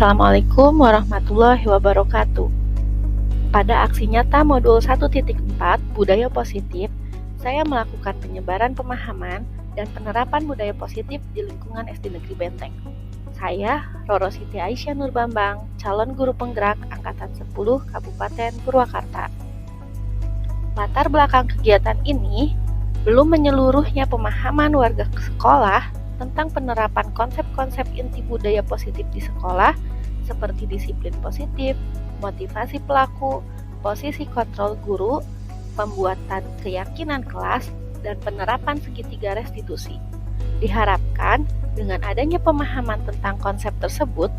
Assalamualaikum warahmatullahi wabarakatuh. Pada aksi nyata modul 1.4 Budaya Positif, saya melakukan penyebaran pemahaman dan penerapan budaya positif di lingkungan SD Negeri Benteng. Saya, Roro Siti Aisyah Nur Bambang, calon guru penggerak Angkatan 10 Kabupaten Purwakarta. Latar belakang kegiatan ini belum menyeluruhnya pemahaman warga sekolah tentang penerapan konsep-konsep inti budaya positif di sekolah seperti disiplin positif, motivasi pelaku, posisi kontrol guru, pembuatan keyakinan kelas, dan penerapan segitiga restitusi. Diharapkan dengan adanya pemahaman tentang konsep tersebut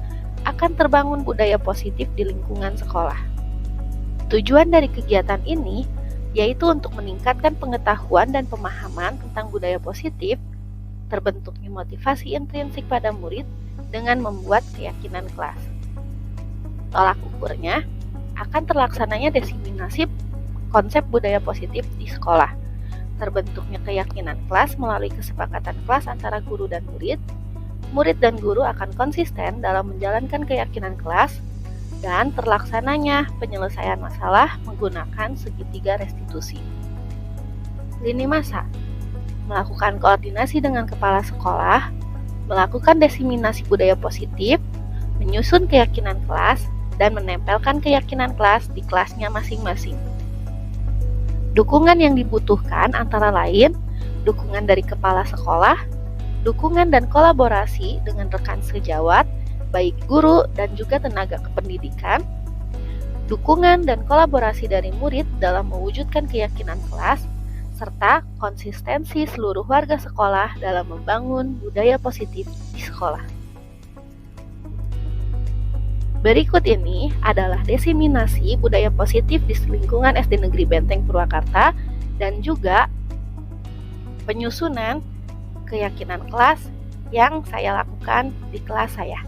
akan terbangun budaya positif di lingkungan sekolah. Tujuan dari kegiatan ini yaitu untuk meningkatkan pengetahuan dan pemahaman tentang budaya positif, terbentuknya motivasi intrinsik pada murid dengan membuat keyakinan kelas. Tolak ukurnya akan terlaksananya diseminasi konsep budaya positif di sekolah, terbentuknya keyakinan kelas melalui kesepakatan kelas antara guru dan murid dan guru akan konsisten dalam menjalankan keyakinan kelas, dan terlaksananya penyelesaian masalah menggunakan segitiga restitusi. Lini masa melakukan koordinasi dengan kepala sekolah, melakukan diseminasi budaya positif, menyusun keyakinan kelas, dan menempelkan keyakinan kelas di kelasnya masing-masing. Dukungan yang dibutuhkan antara lain dukungan dari kepala sekolah, dukungan dan kolaborasi dengan rekan sejawat, baik guru dan juga tenaga kependidikan, dukungan dan kolaborasi dari murid dalam mewujudkan keyakinan kelas, serta konsistensi seluruh warga sekolah dalam membangun budaya positif di sekolah. Berikut ini adalah diseminasi budaya positif di lingkungan SD Negeri Benteng Purwakarta dan juga penyusunan keyakinan kelas yang saya lakukan di kelas saya.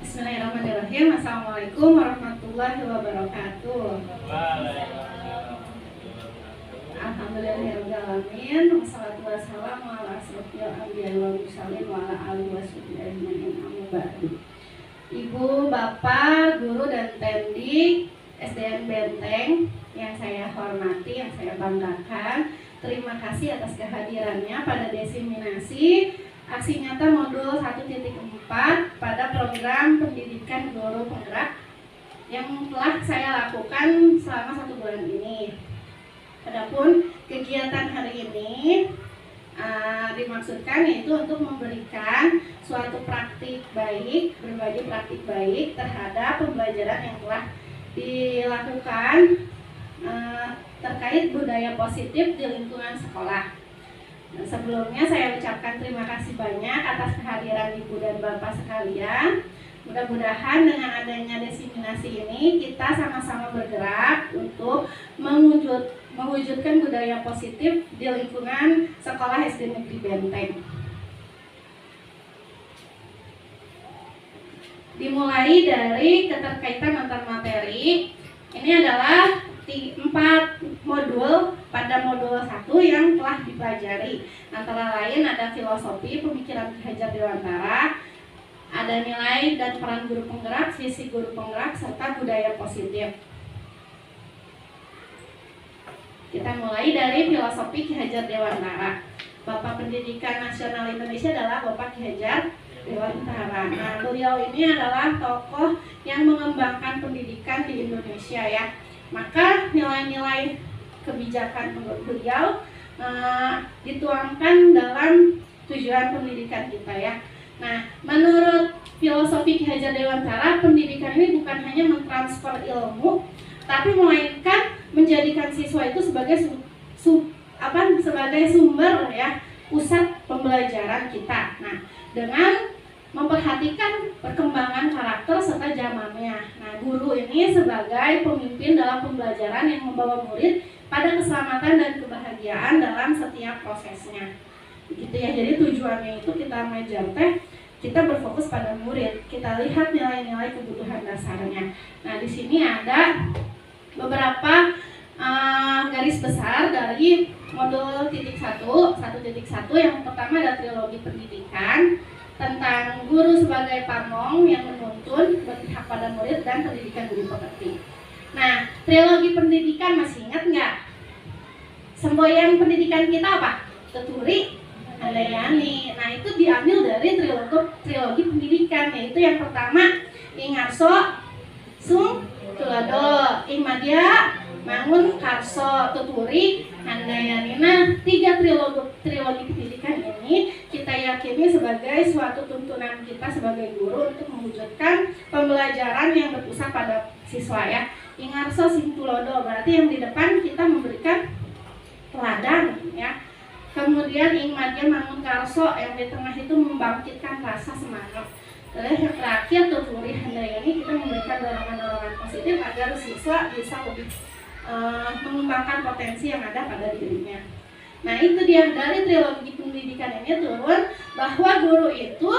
Bismillahirrahmanirrahim. Assalamualaikum warahmatullahi wabarakatuh. Alhamdulillahirrahmanirrahim. Wassalatu wassalamu ala asrofil anbiya'i wal mursalin wa ala alihi washabihi ajmain. Amma ba'du. Ibu, Bapak, guru dan pendik SDN Benteng yang saya hormati, yang saya banggakan, terima kasih atas kehadirannya pada diseminasi aksi nyata modul 1.4 pada program pendidikan guru penggerak yang telah saya lakukan selama 1 bulan ini. Adapun kegiatan hari ini dimaksudkan yaitu untuk memberikan suatu praktik baik, berbagi praktik baik terhadap pembelajaran yang telah dilakukan terkait budaya positif di lingkungan sekolah. Nah, sebelumnya saya ucapkan terima kasih banyak atas kehadiran Ibu dan Bapak sekalian. Mudah-mudahan dengan adanya diseminasi ini kita sama-sama bergerak untuk mewujudkan budaya positif di lingkungan sekolah SD Negeri Benteng. Dimulai dari keterkaitan antar materi. Ini adalah 4 modul pada modul 1 yang telah dipelajari. Antara lain ada filosofi, pemikiran Ki Hajar Dewantara, ada nilai dan peran guru penggerak, visi guru penggerak, serta budaya positif. Kita mulai dari filosofi Ki Hajar Dewantara. Bapak Pendidikan Nasional Indonesia adalah Bapak Ki Hajar Dewantara. Nah, beliau ini adalah tokoh yang mengembangkan pendidikan di Indonesia ya. Maka nilai-nilai kebijakan menurut beliau dituangkan dalam tujuan pendidikan kita ya. Nah, menurut filosofi Ki Hajar Dewantara, pendidikan ini bukan hanya mentransfer ilmu, tapi melainkan menjadikan siswa itu sebagai sebagai sumber ya, pusat pembelajaran kita. Nah, dengan memperhatikan perkembangan karakter serta zamannya. Nah, guru ini sebagai pemimpin dalam pembelajaran yang membawa murid pada keselamatan dan kebahagiaan dalam setiap prosesnya. Begitu ya. Jadi tujuannya itu kita mengajar kita berfokus pada murid. Kita lihat nilai-nilai kebutuhan dasarnya. Nah, di sini ada beberapa garis besar dari modul titik 1 yang pertama ada trilogi pendidikan tentang guru sebagai pamong yang menuntun, berpihak pada murid, dan pendidikan budi pekerti. Nah, trilogi pendidikan masih ingat nggak? Semboyan pendidikan kita apa? Tuturi, Handayani. Nah, itu diambil dari trilogi pendidikan, yaitu yang pertama Ing Ngarso, Sung Tulodo, Ing Madya, Mangun Karso, Tuturi, Handayani. Nah, 3 trilogi pendidikan ini kita yakini sebagai suatu tuntunan kita sebagai guru untuk mewujudkan pembelajaran yang berpusat pada siswa ya. Ing Ngarso, Sung Tulodo berarti yang di depan kita memberikan teladan ya. Kemudian Ing Madya, Mangun Karso yang di tengah itu membangkitkan rasa semangat. Terus yang terakhir Tuturi, Handayani kita memberikan dorongan-dorongan positif agar siswa bisa lebih mengembangkan potensi yang ada pada dirinya. Nah, itu dia dari trilogi pendidikan ini turun bahwa guru itu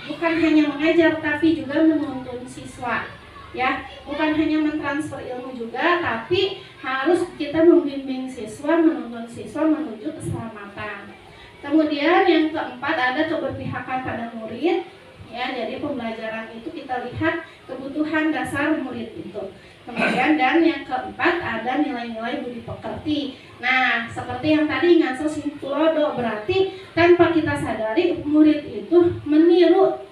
bukan hanya mengajar tapi juga menuntun siswa. Ya, bukan hanya mentransfer ilmu juga, tapi harus kita membimbing siswa, menuntun siswa menuju keselamatan. Kemudian yang keempat ada keberpihakan pada murid. Ya, jadi pembelajaran itu kita lihat kebutuhan dasar murid itu. Kemudian dan yang keempat ada nilai-nilai budi pekerti. Nah, seperti yang tadi Ngarso Sung Tulodo, berarti tanpa kita sadari murid itu meniru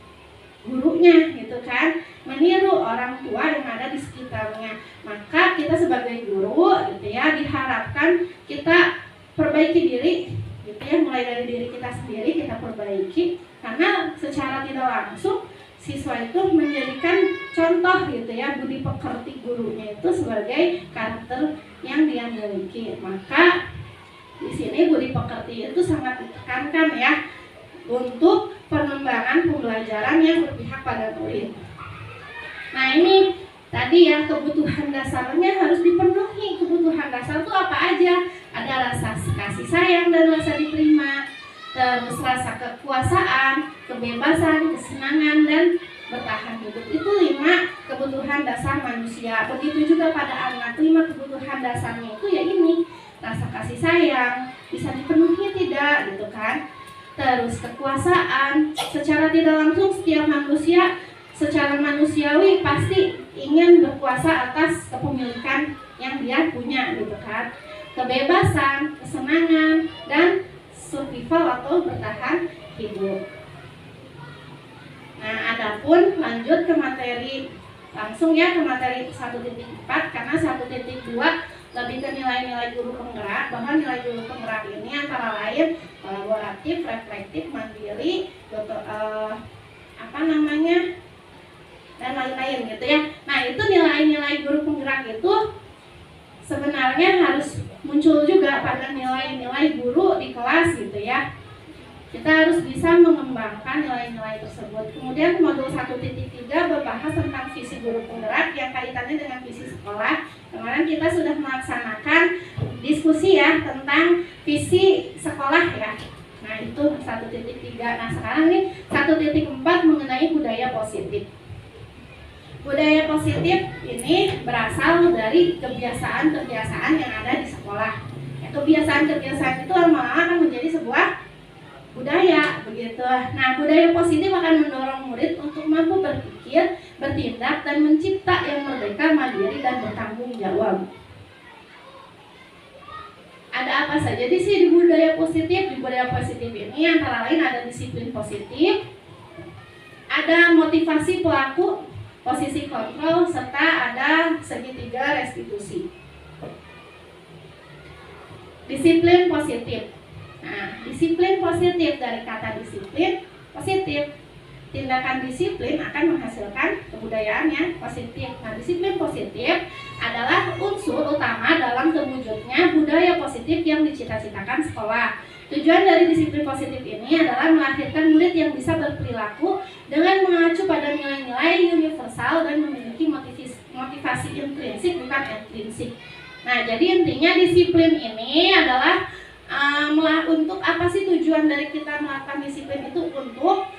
gurunya gitu kan, meniru orang tua yang ada di sekitarnya. Maka kita sebagai guru gitu ya diharapkan kita perbaiki diri gitu ya, mulai dari diri kita sendiri kita perbaiki, karena secara tidak langsung siswa itu menjadikan contoh gitu ya budi pekerti gurunya itu sebagai karakter yang dia miliki. Maka di sini budi pekerti itu sangat ditekankan ya untuk pengembangan pembelajaran yang berpihak pada murid. Nah, ini tadi ya kebutuhan dasarnya harus dipenuhi. Kebutuhan dasar itu apa aja? Ada rasa kasih sayang dan rasa diterima, terus rasa kekuasaan, kebebasan, kesenangan, dan bertahan hidup. Itu 5 kebutuhan dasar manusia. Begitu juga pada anak, 5 kebutuhan dasarnya itu ya ini, rasa kasih sayang bisa dipenuhi tidak gitu kan. Terus kekuasaan, secara tidak langsung setiap manusia secara manusiawi pasti ingin berkuasa atas kepemilikan yang dia punya gitu kan. Kebebasan, kesenangan, dan survival atau bertahan hidup. Nah, adapun lanjut ke materi langsung ya, ke materi 1.4, karena 1.2 lebih ke nilai-nilai guru penggerak, bahwa nilai guru penggerak ini antara lain kolaboratif, reflektif, mandiri, dan lain-lain gitu ya. Nah, itu nilai-nilai guru penggerak itu sebenarnya harus muncul juga pada nilai-nilai guru di kelas gitu ya. Kita harus bisa mengembangkan nilai-nilai tersebut. Kemudian modul 1.3 berbahas tentang visi guru penggerak yang kaitannya dengan visi sekolah. Kemarin kita sudah melaksanakan diskusi ya tentang visi sekolah ya. Nah, itu 1.3. Nah, sekarang nih 1.4 mengenai budaya positif. Budaya positif ini berasal dari kebiasaan-kebiasaan yang ada di sekolah. Ya, kebiasaan-kebiasaan itu lama-lama akan menjadi sebuah budaya begitu. Nah, budaya positif akan mendorong murid untuk mampu berpikir, bertindak, dan mencipta yang merdeka, mandiri, dan bertanggung jawab. Ada apa saja di budaya positif? Di budaya positif ini antara lain ada disiplin positif, ada motivasi pelaku, posisi kontrol, serta ada segitiga restitusi. Disiplin positif. Nah, disiplin positif, dari kata disiplin positif, tindakan disiplin akan menghasilkan kebudayaan yang positif. Nah, disiplin positif adalah unsur utama dalam terwujudnya budaya positif yang dicita-citakan sekolah. Tujuan dari disiplin positif ini adalah melahirkan murid yang bisa berperilaku dengan mengacu pada nilai-nilai universal dan memiliki motivasi intrinsik bukan ekstrinsik. Nah, jadi intinya disiplin ini adalah untuk apa sih tujuan dari kita melakukan disiplin itu? Untuk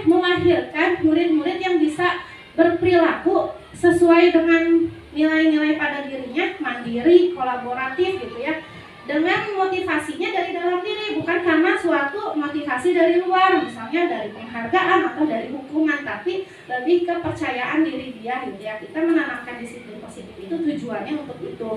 melahirkan murid-murid yang bisa berperilaku sesuai dengan nilai-nilai pada dirinya mandiri, kolaboratif gitu ya. Dengan motivasinya dari dalam diri, bukan karena suatu motivasi dari luar, misalnya dari penghargaan atau dari hukuman, tapi lebih ke kepercayaan diri dia gitu ya. Kita menanamkan disiplin positif itu tujuannya untuk itu.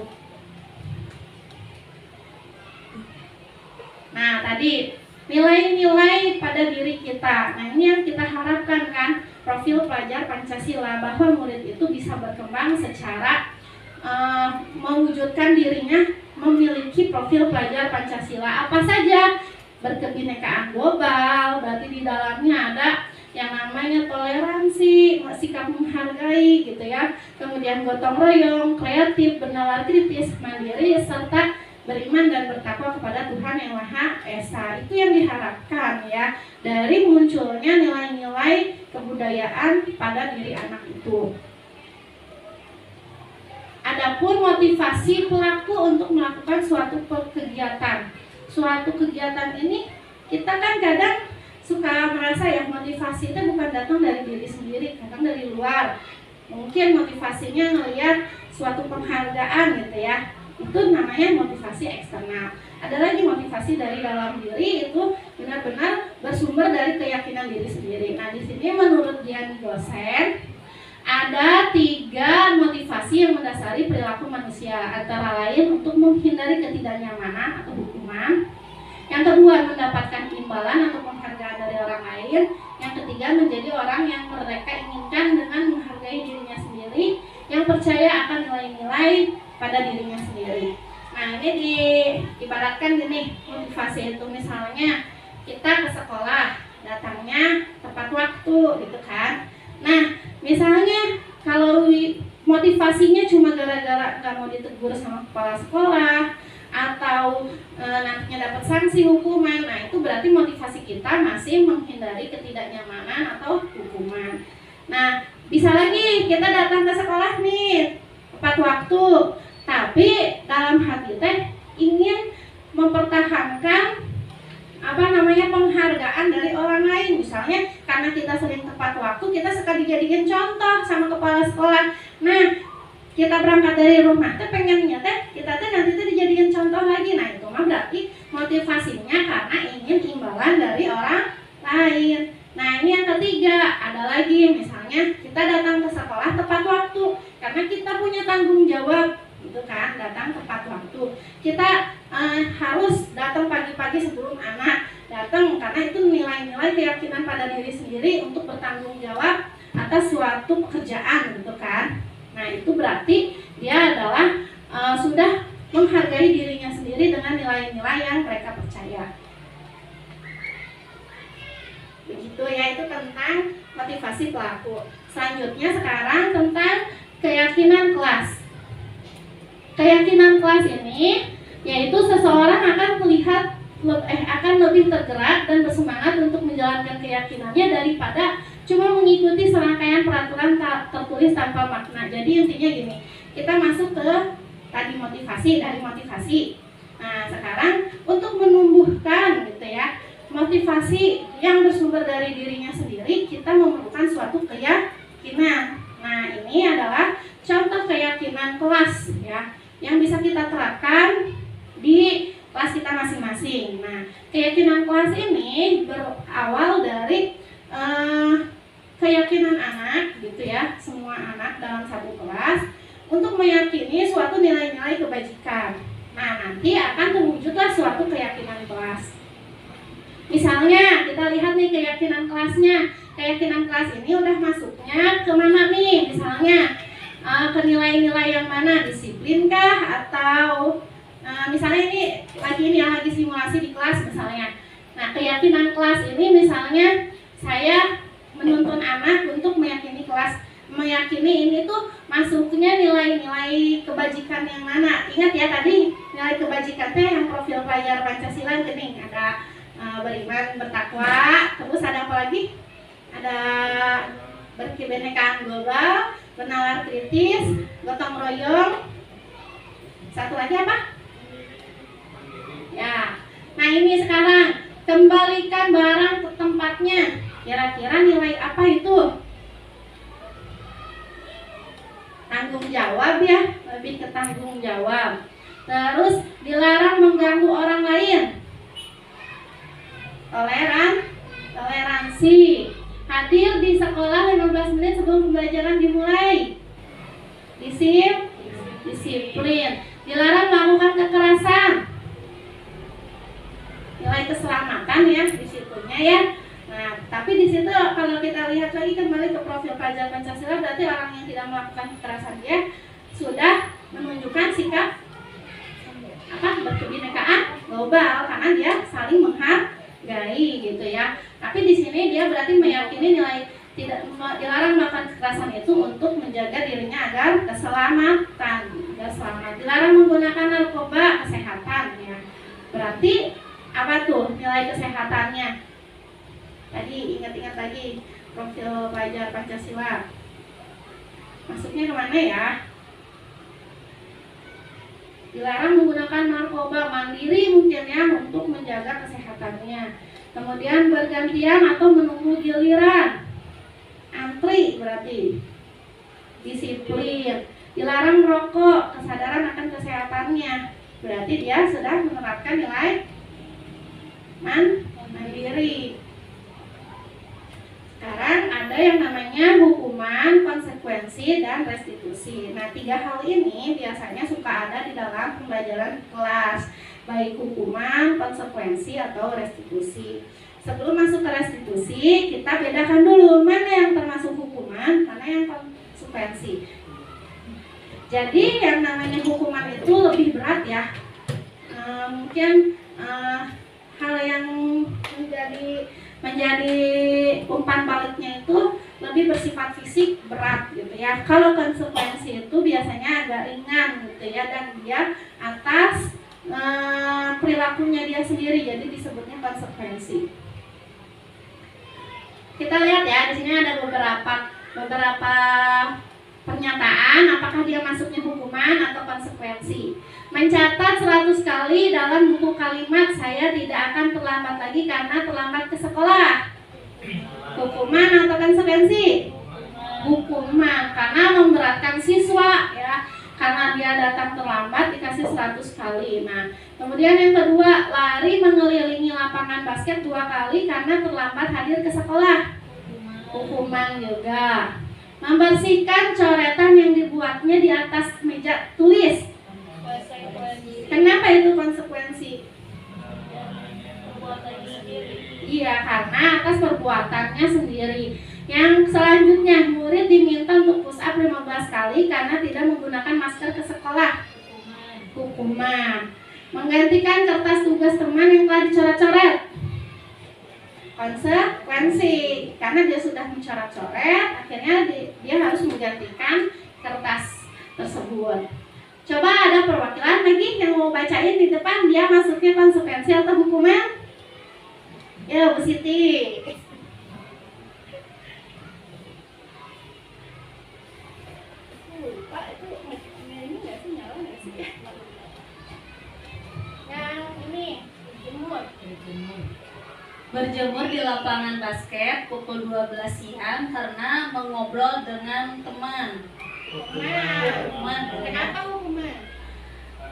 Nah, tadi nilai-nilai pada diri kita. Nah, ini yang kita harapkan kan, profil pelajar Pancasila, bahwa murid itu bisa berkembang secara mewujudkan dirinya memiliki profil pelajar Pancasila. Apa saja? Berkebinekaan global, berarti di dalamnya ada yang namanya toleransi, sikap menghargai gitu ya. Kemudian gotong royong, kreatif, bernalar kritis, mandiri, serta beriman dan bertakwa kepada Tuhan Yang Maha Esa. Itu yang diharapkan ya dari munculnya nilai-nilai kebudayaan pada diri anak itu. Adapun motivasi pelaku untuk melakukan suatu kegiatan. Suatu kegiatan ini kita kan kadang suka merasa ya motivasi itu bukan datang dari diri sendiri, datang dari luar. Mungkin motivasinya ngelihat suatu penghargaan gitu ya. Itu namanya motivasi eksternal. Ada lagi motivasi dari dalam diri, itu benar-benar bersumber dari keyakinan diri sendiri. Nah, di sini menurut Dian dosen ada 3 motivasi yang mendasari perilaku manusia, antara lain untuk menghindari ketidaknyamanan atau hukuman. Yang kedua, mendapatkan imbalan atau penghargaan dari orang lain. Yang ketiga, menjadi orang yang mereka inginkan dengan menghargai dirinya sendiri, yang percaya akan nilai-nilai pada dirinya sendiri. Nah, ini diibaratkan gini, motivasi itu misalnya kita ke sekolah, datangnya tepat waktu gitu kan. Nah, misalnya kalau motivasinya cuma gara-gara nggak mau ditegur sama kepala sekolah atau nantinya dapat sanksi hukuman, nah itu berarti motivasi kita masih menghindari ketidaknyamanan atau hukuman. Nah, bisa lagi kita datang ke sekolah nih tepat waktu, tapi dalam hati teh ingin mempertahankan penghargaan dari orang lain. Misalnya karena kita sering tepat waktu, kita suka dijadikan contoh sama kepala sekolah. Nah, kita berangkat dari rumah teh pengennya teh kita teh nanti teh dijadikan contoh lagi. Nah, itu mah berarti motivasinya karena ingin imbalan dari orang lain. Nah, ini yang ketiga, ada lagi misalnya kita datang ke sekolah tepat waktu karena kita punya tanggung jawab gitu kan, datang tepat waktu. Kita harus datang pagi-pagi sebelum anak datang, karena itu nilai-nilai keyakinan pada diri sendiri untuk bertanggung jawab atas suatu pekerjaan gitu kan. Nah, itu berarti dia adalah sudah menghargai dirinya sendiri dengan nilai-nilai yang mereka percaya. Begitu ya, itu tentang motivasi pelaku. Selanjutnya sekarang tentang keyakinan kelas. Keyakinan kelas ini yaitu seseorang akan akan lebih tergerak dan bersemangat untuk menjalankan keyakinannya daripada cuma mengikuti serangkaian peraturan tertulis tanpa makna. Jadi intinya gini, kita masuk ke tadi dari motivasi. Nah, sekarang untuk menumbuhkan gitu ya, motivasi yang bersumber dari dirinya sendiri, kita memerlukan suatu keyakinan. Nah, ini adalah contoh keyakinan kelas ya, yang bisa kita terapkan di kelas kita masing-masing. Nah, keyakinan kelas ini berawal dari keyakinan anak gitu ya, semua anak dalam satu kelas untuk meyakini suatu nilai-nilai kebajikan. Nah, nanti akan terwujudlah suatu keyakinan kelas. Misalnya kita lihat nih keyakinan kelasnya. Keyakinan kelas ini udah masuknya kemana nih? Misalnya ke nilai-nilai yang mana? Disiplin kah? Atau misalnya ini lagi simulasi di kelas misalnya. Nah, keyakinan kelas ini misalnya saya menuntun anak untuk meyakini ini tuh masuknya nilai-nilai kebajikan yang mana. Ingat ya tadi nilai kebajikannya yang profil pelajar Pancasila gini, ada beriman, bertakwa, terus ada apa lagi? Ada berkebinekaan global, bernalar kritis, gotong royong. Satu lagi apa? Ya. Nah, ini sekarang kembalikan barang ke tempatnya. Kira-kira nilai apa itu? Tanggung jawab ya, lebih ke tanggung tanggung jawab. Terus dilarang mengganggu orang lain. Toleransi. Hadir di sekolah 15 menit sebelum pembelajaran dimulai. Disiplin. Dilarang melakukan kekerasan. Nilai keselamatan ya di situnya ya. Nah, tapi di situ kalau kita lihat lagi kembali ke profil pelajar Pancasila, berarti orang yang tidak melakukan kekerasan dia sudah menunjukkan sikap berkebinekaan global karena dia saling menghargai gitu ya. Tapi di sini dia berarti meyakini nilai tidak dilarang melakukan kekerasan itu untuk menjaga dirinya agar keselamatan, agar selamat. Dilarang menggunakan narkoba, kesehatan ya. Berarti apa tuh nilai kesehatannya? Tadi ingat-ingat lagi profil pelajar Pancasila. Masuknya kemana ya? Dilarang menggunakan narkoba, mandiri mungkin ya untuk menjaga kesehatannya. Kemudian bergantian atau menunggu giliran. Antri berarti. Disiplin. Dilarang merokok, kesadaran akan kesehatannya. Berarti dia sudah menerapkan nilai mandiri. Sekarang ada yang namanya hukuman, konsekuensi, dan restitusi. Nah, 3 hal ini biasanya suka ada di dalam pembelajaran kelas, baik hukuman, konsekuensi, atau restitusi. Sebelum masuk ke restitusi, kita bedakan dulu mana yang termasuk hukuman, mana yang konsekuensi. Jadi yang namanya hukuman itu lebih berat ya. Mungkin hal yang menjadi umpan baliknya itu lebih bersifat fisik berat gitu ya. Kalau konsekuensi itu biasanya agak ringan gitu ya, dan dia atas perilakunya dia sendiri, jadi disebutnya konsekuensi. Kita lihat ya, di sini ada beberapa pernyataan apakah dia masuknya hukuman atau konsekuensi. Mencatat 100 kali dalam buku kalimat saya tidak akan terlambat lagi karena terlambat ke sekolah. Hukuman atau konsekuensi? Hukuman, karena memberatkan siswa ya. Karena dia datang terlambat dikasih 100 kali. Nah, kemudian yang kedua, lari mengelilingi lapangan basket 2 kali karena terlambat hadir ke sekolah. Hukuman juga. Membersihkan coretan yang dibuatnya di atas meja tulis. Kenapa itu konsekuensi? Iya, karena atas perbuatannya sendiri. Yang selanjutnya, murid diminta untuk push up 15 kali karena tidak menggunakan masker ke sekolah. Hukuman. Menggantikan kertas tugas teman yang telah dicoret-coret. Konsekuensi. Karena dia sudah mencoret-coret, akhirnya dia harus menggantikan kertas tersebut. Coba ada perwakilan lagi yang mau bacain di depan, dia masuknya konsekuensi atau hukuman? Ya, Bu Siti. Lupa itu ini nggak sih, nyala nggak sih? Yang ini berjemur di lapangan basket pukul 12 siang karena mengobrol dengan teman. Hukuman. Kenapa hukuman?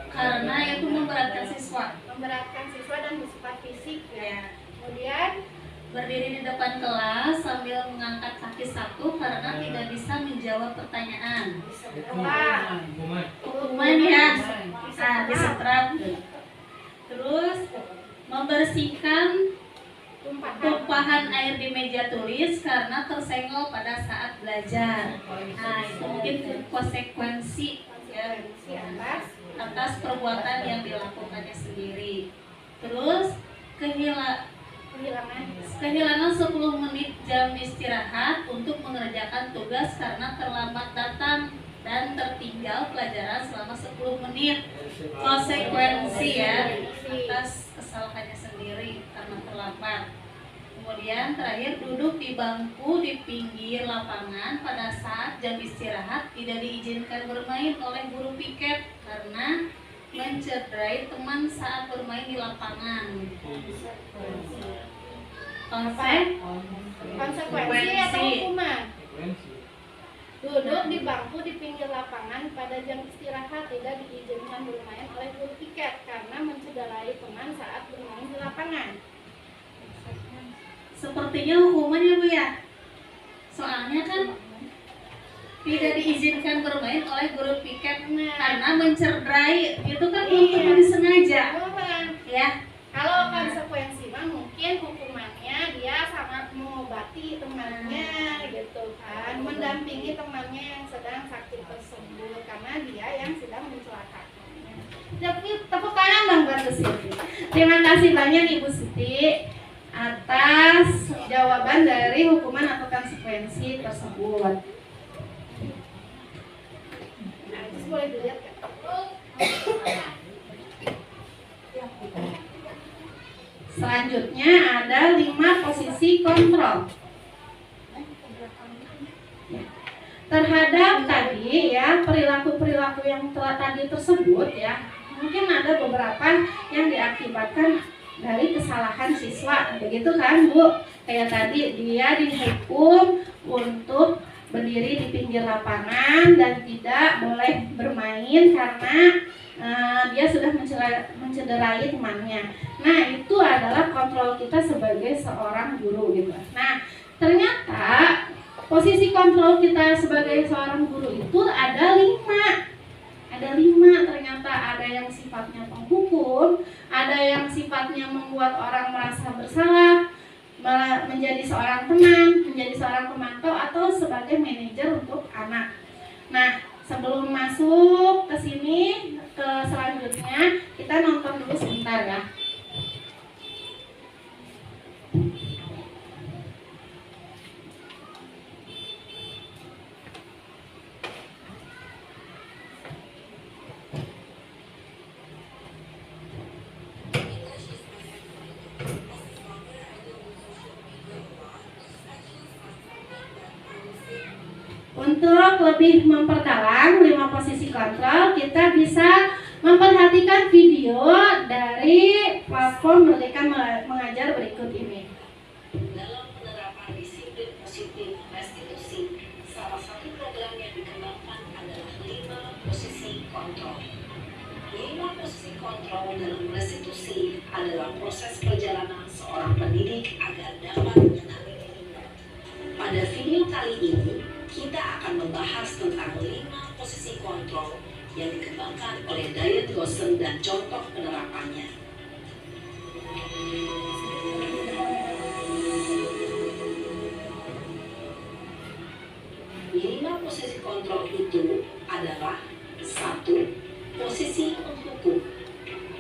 Karena itu memberatkan siswa. Memberatkan siswa dan bersifat fisik ya. Kemudian berdiri di depan kelas sambil mengangkat kaki satu karena tidak bisa menjawab pertanyaan. Hukuman ya. Nah, disetrap. Terus membersihkan tumpahan air di meja tulis karena tersenggol pada saat belajar. Nah, itu mungkin konsekuensi ya, atas perbuatan yang dilakukannya sendiri. Terus kehilangan 10 menit jam istirahat untuk mengerjakan tugas karena terlambat datang dan tertinggal pelajaran selama 10 menit. Konsekuensi ya atas kesalahannya sendiri karena terlambat. Kemudian terakhir, duduk di bangku di pinggir lapangan pada saat jam istirahat tidak diizinkan bermain oleh guru piket karena mencederai teman saat bermain di lapangan. Konsekuensi atau hukuman? Duduk di bangku di pinggir lapangan pada jam istirahat tidak diizinkan bermain oleh guru piket karena mencederai teman saat bermain di lapangan. Sepertinya hukumannya Bu ya. Soalnya kan tidak diizinkan bermain oleh guru piket karena mencederai, itu kan hukuman disengaja. Ya. Kalau konsekuensi mah mungkin hukumannya dia sangat mengobati temannya gitu kan, mendampingi temannya yang sedang sakit tersebut karena dia yang sedang mencelakakannya. Tapi tepuk tangan dong buat Bu Siti. Terima kasih banyak Ibu Siti atas jawaban dari hukuman atau konsekuensi tersebut. Nah, itu boleh dilihat kan? Selanjutnya ada 5 posisi kontrol terhadap tadi ya perilaku-perilaku yang tadi tersebut ya. Mungkin ada beberapa yang diakibatkan dari kesalahan siswa, begitu kan Bu? Kayak tadi dia dihukum untuk berdiri di pinggir lapangan dan tidak boleh bermain karena dia sudah mencederai temannya. Nah, itu adalah kontrol kita sebagai seorang guru gitu. Nah, ternyata posisi kontrol kita sebagai seorang guru itu ada 5. Ada 5 ternyata. Ada yang sifatnya penghukum, ada yang sifatnya membuat orang merasa bersalah, menjadi seorang teman, menjadi seorang pemantau, atau sebagai manajer untuk anak. Nah, sebelum masuk ke sini, ke selanjutnya, kita nonton dulu sebentar ya. Untuk lebih memperdalam 5 posisi kontrol, kita bisa memperhatikan video dari platform Merdeka Mengajar berikut ini. Dalam penerapan disiplin positif restitusi, salah satu program yang dikembangkan adalah 5 posisi kontrol. 5 posisi kontrol dalam restitusi adalah proses perjalanan seorang pendidik agar dapat mengenali dirinya. Pada video kali ini, kita akan membahas tentang 5 posisi kontrol yang dikembangkan oleh Diane Gossen dan contoh penerapannya. 5 posisi kontrol itu adalah 1. Posisi menghukum.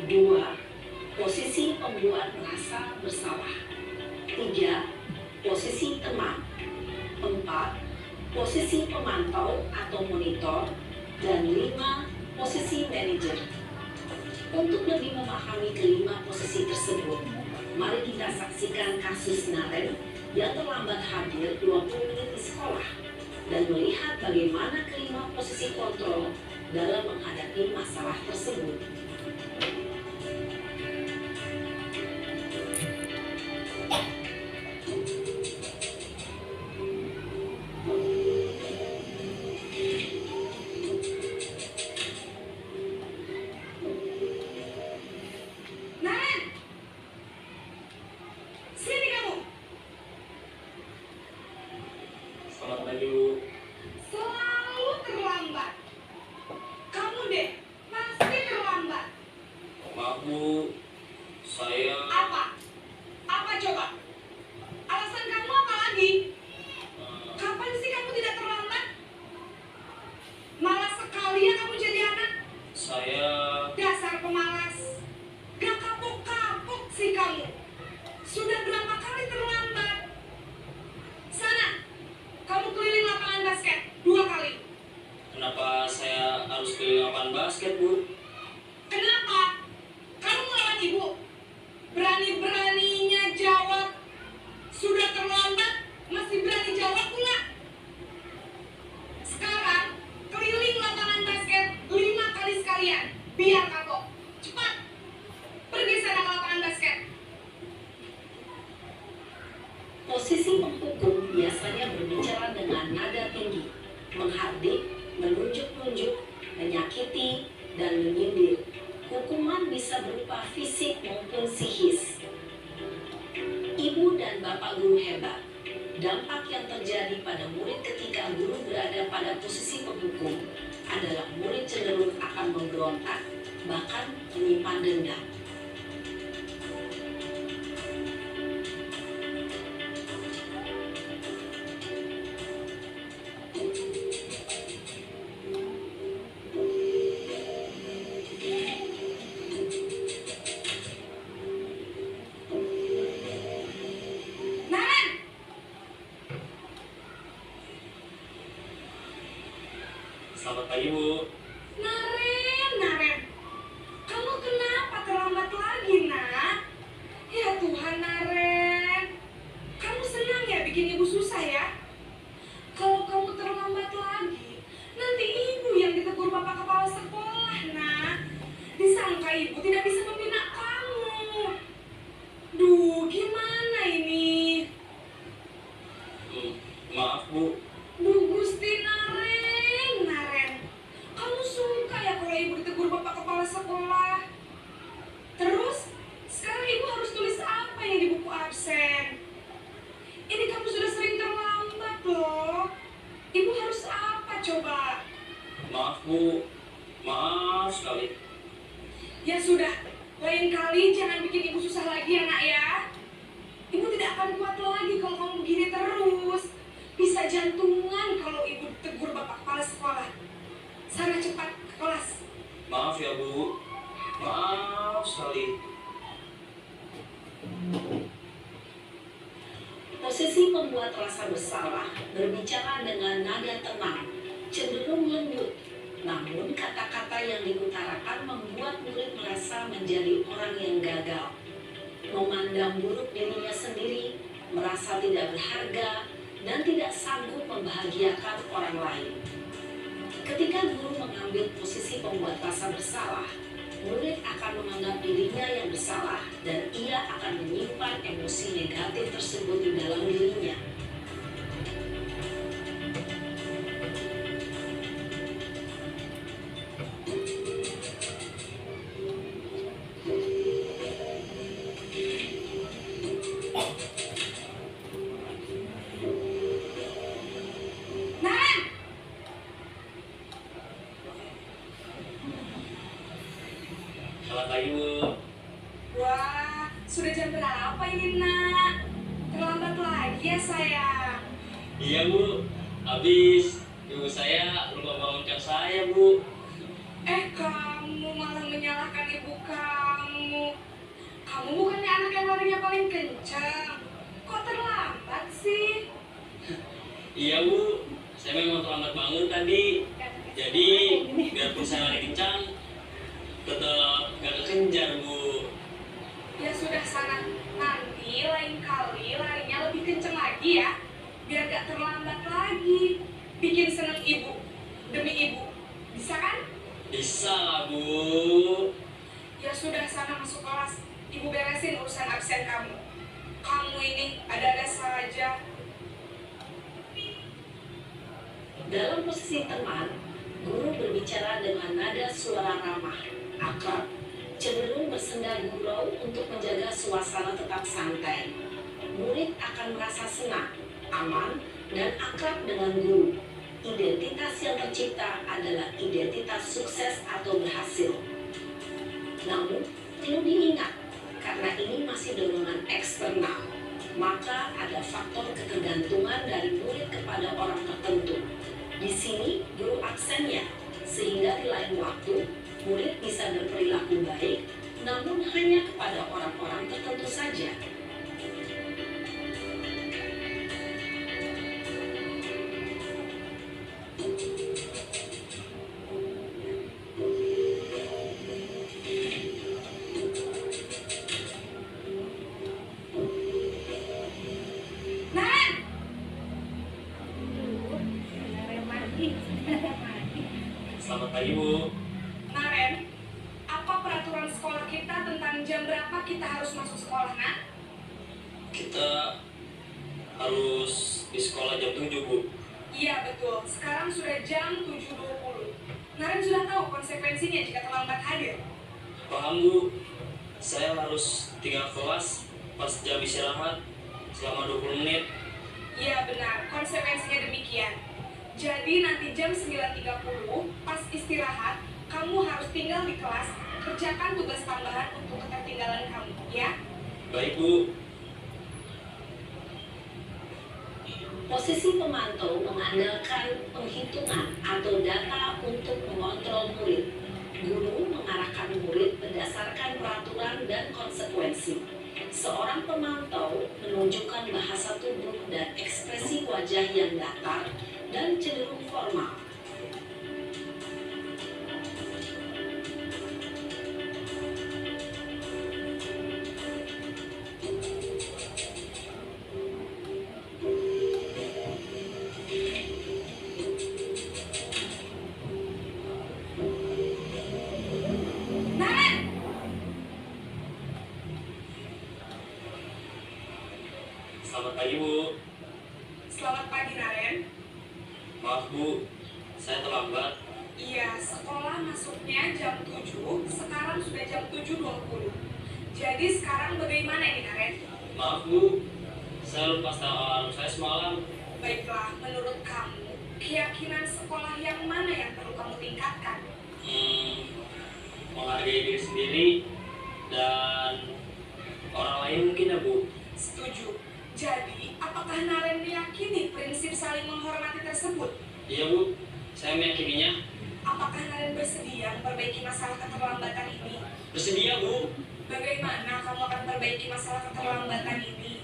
2. Posisi membuat merasa bersalah. 3. Posisi teman. 4. Posisi pemantau atau monitor. Dan 5. Posisi manajer. Untuk lebih memahami kelima posisi tersebut, mari kita saksikan kasus Naren yang terlambat hadir 20 menit di sekolah dan melihat bagaimana kelima posisi kontrol dalam menghadapi masalah tersebut. Selamat pagi, Bu. Selalu terlambat. Kamu deh, pasti terlambat. Maaf, Bu. Saya... Apa? Apa coba? Alasan kamu apa lagi? Kapan sih kamu tidak terlambat? Malas sekalian kamu jadi anak. Saya... Dasar pemalas. Gak kapok-kapok sih kamu. Sudah berapa kali terlambat? Sana, kamu keliling lapangan basket 2 kali. Kenapa saya harus ke lapangan basket, Bu? Kenapa? Kamu melawan ibu. Berani-beraninya jawab. Sudah terlambat, masih berani jawab pula. Sekarang, keliling lapangan basket 5 kali sekalian. Biar kapok. Cepat. Pergi sana ke lapangan basket. Posisi menghukum biasanya berbicara dengan nada tinggi. menghardik, menunjuk-nunjuk, menyakiti, dan menyindir. Hukuman bisa berupa fisik maupun psikis. Ibu dan bapak guru hebat. Dampak yang terjadi pada murid ketika guru berada pada posisi penghukum adalah murid cenderung akan memberontak, bahkan menyimpan dendam. Naren, Selamat pagi, Bu. Naren, kamu kenapa terlambat lagi, nak? Ya Tuhan, Naren, kamu senang ya bikin ibu susah ya? Kalau kamu terlambat lagi, nanti ibu yang ditegur bapak kepala sekolah, nak. Disangka ibu tidak bisa membina kamu. Duh, gimana ini? Maaf, Bu. Duh, Gusti Naren, kamu suka ya kalau ibu ditegur bapak kepala sekolah? Terus, sekarang ibu harus tulis apa yang di buku absen? Ini kamu sudah sering terlambat loh. Ibu harus apa coba? Maaf, Bu. Maaf sekali. Ya sudah, lain kali jangan bikin ibu susah lagi ya nak ya. Ibu tidak akan kuat lagi kalau kamu begini terus. Bisa jantungan kalau ibu tegur bapak kepala sekolah. Sana cepat ke kelas. Maaf ya, Bu. Maaf sekali. Posisi membuat rasa bersalah berbicara dengan nada tenang, cenderung lembut. Namun kata-kata yang diutarakan membuat murid merasa menjadi orang yang gagal, memandang buruk dirinya sendiri, merasa tidak berharga, dan tidak sanggup membahagiakan orang lain. Ketika guru mengambil posisi pembuat rasa bersalah, murid akan menganggap dirinya yang bersalah dan ia akan menyimpan emosi negatif tersebut di dalam dirinya. Naren, Selamat pagi, Bu. wah, sudah jam berapa ini nak? Terlambat lagi ya sayang. Iya, Bu. Habis ibu saya lupa bangunkan saya, Bu. Kamu malah menyalahkan ibu kamu. Kamu bukannya anak yang larinya paling kencang. Kok terlambat sih? Iya, Bu. Saya memang terlambat bangun tadi. Jadi, biarpun saya lari kencang, tetap gak kekejar, Bu. Ya sudah sana. Nanti lain kali larinya lebih kencang lagi ya. Biar gak terlambat lagi. Bikin seneng ibu. Demi ibu. Bisa kan? Bisa lah, Bu. Ya sudah sana masuk kelas. Ibu beresin urusan absen kamu. Kamu ini ada-ada saja. Dalam posisi teman, guru berbicara dengan nada suara ramah, akrab, cenderung bersenda gurau untuk menjaga suasana tetap santai. Murid akan merasa senang, aman, dan akrab dengan guru. Identitas yang tercipta adalah identitas sukses atau berhasil. Namun, perlu diingat, karena ini masih dorongan eksternal, maka ada faktor ketergantungan dari murid kepada orang tertentu. Di sini, guru aksennya, sehingga di lain waktu, murid bisa berperilaku baik, namun hanya kepada orang-orang tertentu saja. Naren, Selamat pagi, Bu. Naren, apa peraturan sekolah kita tentang jam berapa kita harus masuk sekolah, nak? Kita harus di sekolah jam 7, Bu. Iya betul, sekarang sudah jam 7.20. Naren sudah tahu konsekuensinya jika terlambat hadir. Paham Bu, saya harus tinggal kelas pas jam istirahat selama 20 menit. Iya benar, konsekuensinya demikian. Jadi nanti jam 9.30 pas istirahat, kamu harus tinggal di kelas, kerjakan tugas tambahan untuk ketertinggalan kamu, ya? Baik Bu. Posisi pemantau mengandalkan penghitungan atau data untuk mengontrol murid. Guru mengarahkan murid berdasarkan peraturan dan konsekuensi. Seorang pemantau menunjukkan bahasa tubuh dan ekspresi wajah yang datar dan cenderung formal. Naren! Selamat pagi Bu. Selamat pagi Naren. Maaf Bu, saya terlambat. Iya, sekolah masuknya jam 7, sekarang sudah jam 7.20. Jadi sekarang bagaimana ini Naren? Maaf Bu, saya lupa setel alarm saya semalam. Baiklah, menurut kamu, keyakinan sekolah yang mana yang perlu kamu tingkatkan? Menghargai diri sendiri dan orang lain mungkin ya Bu. Setuju. Jadi, apakah Naren meyakini prinsip saling menghormati tersebut? Iya Bu, saya meyakininya. Apakah Naren bersedia memperbaiki masalah keterlambatan ini? Bersedia Bu. Bagaimana kamu akan perbaiki masalah keterlambatan ini?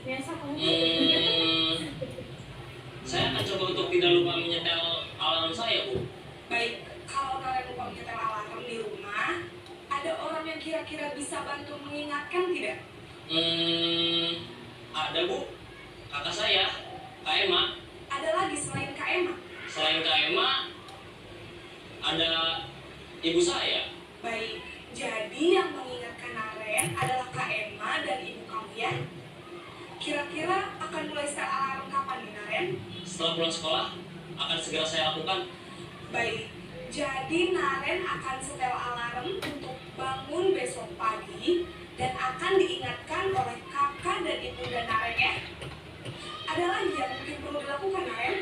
Saya akan coba untuk tidak lupa menyetel alarm saya Bu. Baik, kalau Naren lupa menyetel alarm di rumah, ada orang yang kira-kira bisa bantu mengingatkan tidak? Ada Bu, kakak saya, Kak Emma. Ada lagi selain Kak Emma? Selain Kak Emma, ada ibu saya. Baik, jadi yang mengingatkan Naren adalah Kak Emma dan ibu kamu ya? Kira-kira akan mulai setel alarm kapan nih Naren? Setelah pulang sekolah, akan segera saya lakukan. Baik, jadi Naren akan setel alarm untuk bangun besok pagi dan akan diingatkan oleh kakak dan ibu dan Naren ya. Ada lagi yang mungkin perlu dilakukan Naren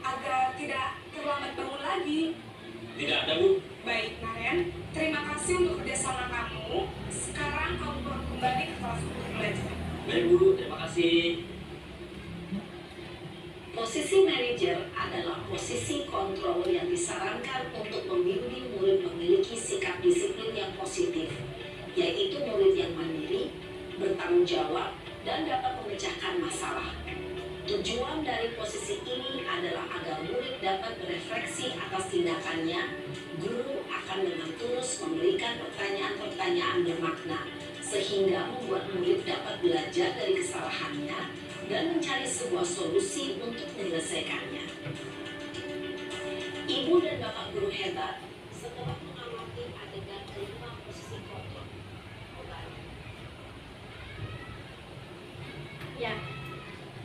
agar tidak terlambat bangun lagi. Tidak ada Bu. Baik Naren, terima kasih untuk kerjasama kamu. Sekarang kamu perlu kembali ke kelas untuk belajar. Baik Bu, terima kasih. Posisi manajer adalah posisi kontrol yang disarankan untuk membimbing murid memiliki sikap disiplin yang positif, yaitu murid yang mandiri, bertanggung jawab, dan dapat memecahkan masalah. Tujuan dari posisi ini adalah agar murid dapat berefleksi atas tindakannya. Guru akan dengan tulus memberikan pertanyaan-pertanyaan bermakna, sehingga membuat murid dapat belajar dari kesalahannya dan mencari sebuah solusi untuk menyelesaikannya. Ibu dan bapak guru hebat setelah mengamati adegan kelima posisi kontrol.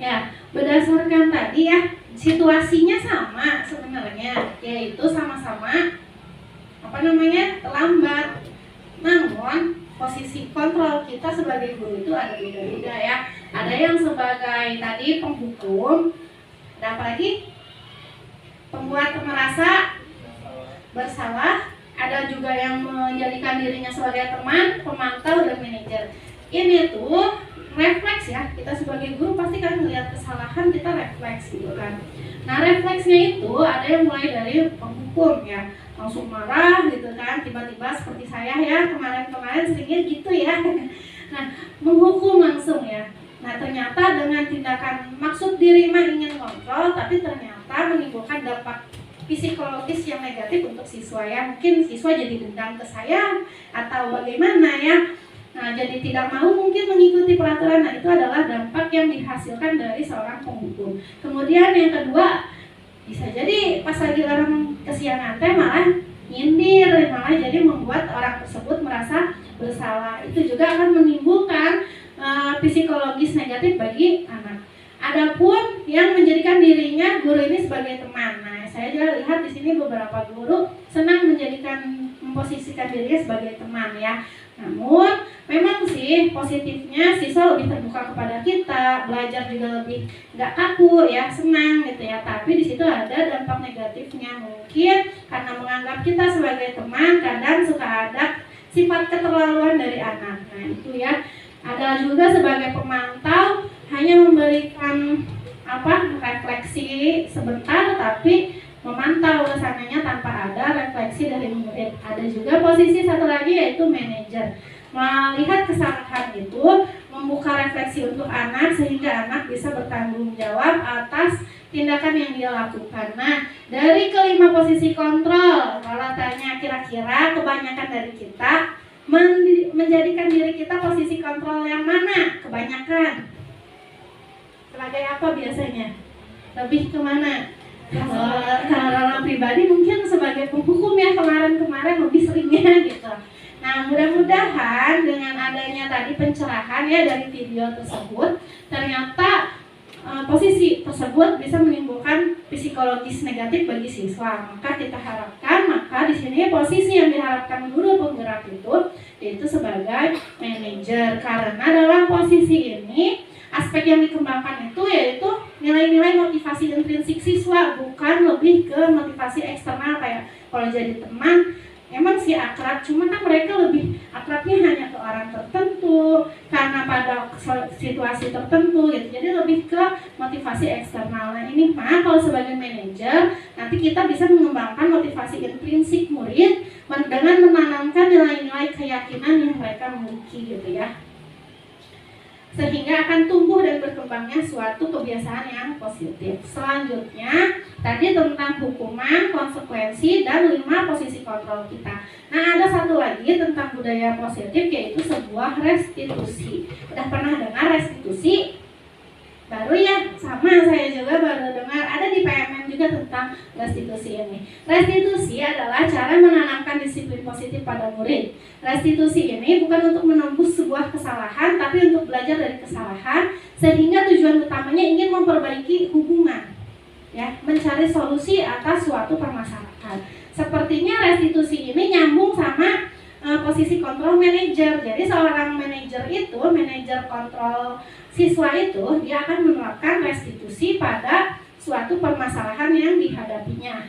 Ya, berdasarkan tadi ya, situasinya sama sebenarnya, yaitu sama-sama terlambat. Namun posisi kontrol kita sebagai guru itu ada beda-beda ya. Ada yang sebagai tadi penghukum, ada apa lagi? Pembuat merasa bersalah, ada juga yang menjadikan dirinya sebagai teman, pemantau, dan manajer. Ini tuh refleks ya, kita sebagai guru pasti kan melihat kesalahan, kita refleks gitu kan. Nah refleksnya itu ada yang mulai dari penghukum ya, langsung marah gitu kan, tiba-tiba seperti saya ya, kemarin-kemarin seringnya gitu ya. Nah menghukum langsung ya. Nah ternyata dengan tindakan maksud diri mah ingin kontrol, tapi ternyata menimbulkan dampak psikologis yang negatif untuk siswa ya. Mungkin siswa jadi dendam ke saya atau bagaimana ya. Nah, jadi tidak mau mungkin mengikuti peraturan. Nah, itu adalah dampak yang dihasilkan dari seorang penghukum. Kemudian yang kedua, bisa jadi pas lagi orang kesiangan teh malah nyindir, malah jadi membuat orang tersebut merasa bersalah. Itu juga akan menimbulkan psikologis negatif bagi anak. Adapun yang menjadikan dirinya guru ini sebagai teman. Nah, saya juga lihat di sini beberapa guru senang memposisikan dirinya sebagai teman ya. Namun, memang sih positifnya siswa lebih terbuka kepada kita, belajar juga lebih nggak kaku ya, senang gitu ya. Tapi di situ ada dampak negatifnya, mungkin karena menganggap kita sebagai teman, kadang suka ada sifat keterlaluan dari anak. Nah, itu ya. Ada juga sebagai pemantau hanya memberikan refleksi sebentar, tapi memantau kesananya tanpa ada refleksi dari murid. Ada juga posisi satu lagi yaitu manajer. Melihat kesalahan itu, membuka refleksi untuk anak sehingga anak bisa bertanggung jawab atas tindakan yang dia lakukan. Nah, dari kelima posisi kontrol, kalau tanya kira-kira kebanyakan dari kita menjadikan diri kita posisi kontrol yang mana? Kebanyakan. Sebagai apa biasanya? Lebih kemana? Kalau pribadi mungkin sebagai penghukum ya, kemarin lebih seringnya gitu. Nah, mudah-mudahan dengan adanya tadi pencerahan ya dari video tersebut, ternyata posisi tersebut bisa menimbulkan psikologis negatif bagi siswa. Maka kita harapkan, di sini posisi yang diharapkan guru penggerak itu sebagai manajer, karena dalam posisi ini aspek yang dikembangkan itu yaitu nilai-nilai motivasi intrinsik siswa, bukan lebih ke motivasi eksternal kayak kalau jadi teman emang sih akrab, cuma kan mereka lebih akrabnya hanya ke orang tertentu karena pada situasi tertentu gitu. Jadi lebih ke motivasi eksternal. Nah, ini kalau sebagai manajer nanti kita bisa mengembangkan motivasi intrinsik murid dengan menanamkan nilai-nilai keyakinan yang mereka miliki gitu ya, sehingga akan tumbuh dan berkembangnya suatu kebiasaan yang positif. Selanjutnya, tadi tentang hukuman, konsekuensi, dan 5 posisi kontrol kita. Nah, ada satu lagi tentang budaya positif, yaitu sebuah restitusi. Udah pernah dengar restitusi? Baru ya, sama saya juga baru dengar. Ada di PMN juga tentang restitusi ini. Restitusi adalah cara menanamkan disiplin positif pada murid. Restitusi ini bukan untuk menembus sebuah kesalahan, tapi untuk belajar dari kesalahan, sehingga tujuan utamanya ingin memperbaiki hubungan, ya, mencari solusi atas suatu permasalahan. Sepertinya restitusi ini nyambung sama posisi kontrol manajer. Jadi seorang manajer itu, manajer kontrol siswa itu, dia akan menerapkan restitusi pada suatu permasalahan yang dihadapinya.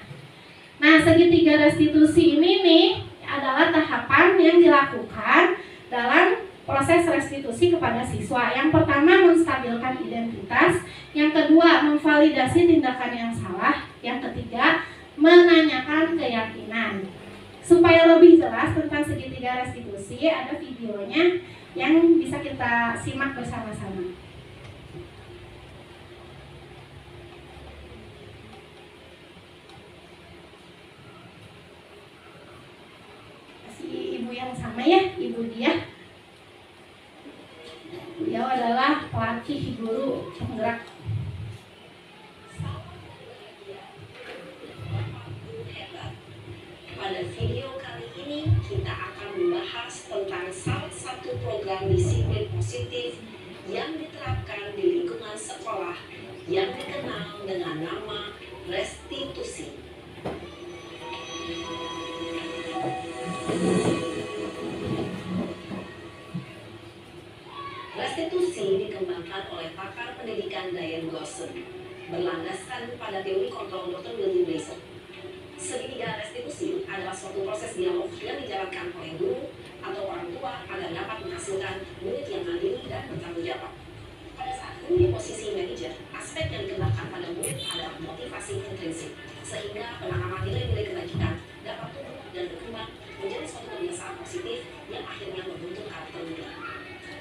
Nah, segitiga restitusi ini nih adalah tahapan yang dilakukan dalam proses restitusi kepada siswa. Yang pertama, menstabilkan identitas. Yang kedua, memvalidasi tindakan yang salah. Yang ketiga, menanyakan keyakinan. Supaya lebih jelas tentang segitiga restitusi, ada videonya yang bisa kita simak bersama-sama. Ibu yang sama ya, Ibu Dia. Beliau adalah pelatih guru penggerak. Pada video kali ini kita akan membahas tentang salah satu program disiplin positif yang diterapkan di lingkungan sekolah yang dikenal dengan nama restitusi. Restitusi dikembangkan oleh pakar pendidikan Diane Glosson, berlandaskan pada teori kontrol Dr. William Blaser. Segitiga restitusi adalah suatu proses dialog yang dijalankan oleh guru atau orang tua agar dapat menghasilkan murid yang mandiri dan bertanggung jawab. Pada saat guru di posisi manajer, aspek yang dikembangkan pada murid adalah motivasi intrinsik, sehingga penanaman nilai-nilai kebajikan dapat tumbuh dan berkembang menjadi suatu kebiasaan positif yang akhirnya membentuk karakter murid.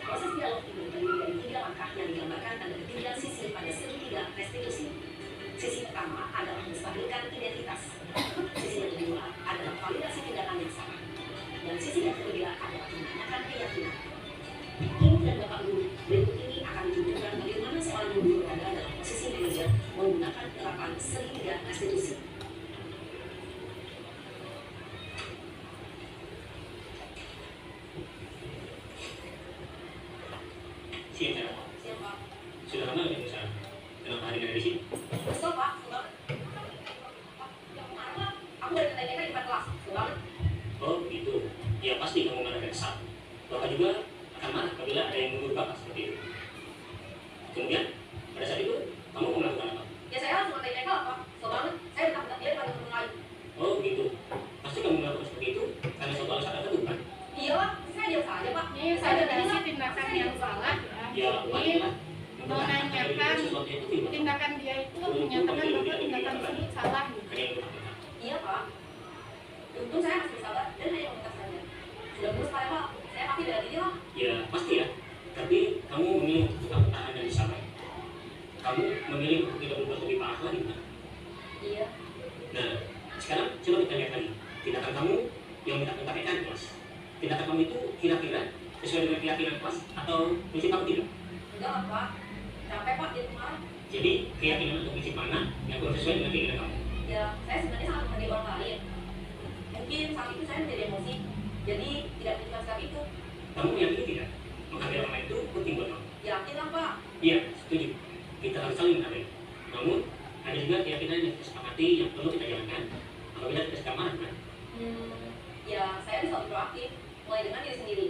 Proses dialog ini terdiri dari 3 langkah yang digambarkan pada ketiga sisi pada segitiga restitusi. Sisi pertama adalah menstabilkan identitas. Sisi yang kedua adalah validasi tindakan yang salah. Dan sisi yang ketiga adalah menanyakan keyakinan. Ibu dan Bapak Guru, berikut ini akan ditunjukkan bagaimana seorang guru berada dalam posisi manajer menggunakan penerapan segitiga restitusi. Siap, sudah lama nggak bisa? juga akan marah apabila ada yang menegur Bapak seperti itu. Kemudian pada saat itu kamu melakukan apa? Ya saya langsung ngatain Eka lah Pak. Soalnya saya ditakut dia pada temen lain. Oh gitu. Pasti kamu melakukan seperti itu karena suatu alasan tertentu kan? Iya Pak, saya diam saja Pak. Ini validasi tindakan yang salah Ya, jadi wajar. menanyakan Sesuatu yang penting, Pak. tindakan dia itu menyatakan bahwa tindakan tersebut salah gitu. Hanya itu. Iya Pak. Untung saya masih bersabar dan hanya meminta saja. Sudah lulus Pak Pak, saya pasti bela diri lah. Ya pasti ya. Tapi kamu memilih untuk tetap tahan dan disabar. Kamu memilih untuk tidak berbuat lebih parah lagi kan? Iya. Nah, sekarang coba kita lihat lagi tindakan kamu yang minta KPK di kelas. Tindakan kamu itu kira-kira sesuai dengan keyakinan kelas atau prinsip kamu tidak? Enggak lah Pak. Capek Pak jadi kemarin. Jadi keyakinan atau prinsip mana yang kurang sesuai dengan keinginan kamu? Ya, saya sebenarnya sangat menghargai orang lain. Mungkin saat itu saya menjadi emosi, jadi tidak menentukan sikap itu. Kamu meyakini tidak? Menghargai orang lain itu penting buat kamu? Yakin lah Pak. Iya, setuju. Kita harus saling menghargai. Namun, ada juga keyakinan yang kita sepakati yang perlu kita jalankan apabila kita sedang marah kan? Ya saya bisa lebih proaktif, mulai dengan diri sendiri.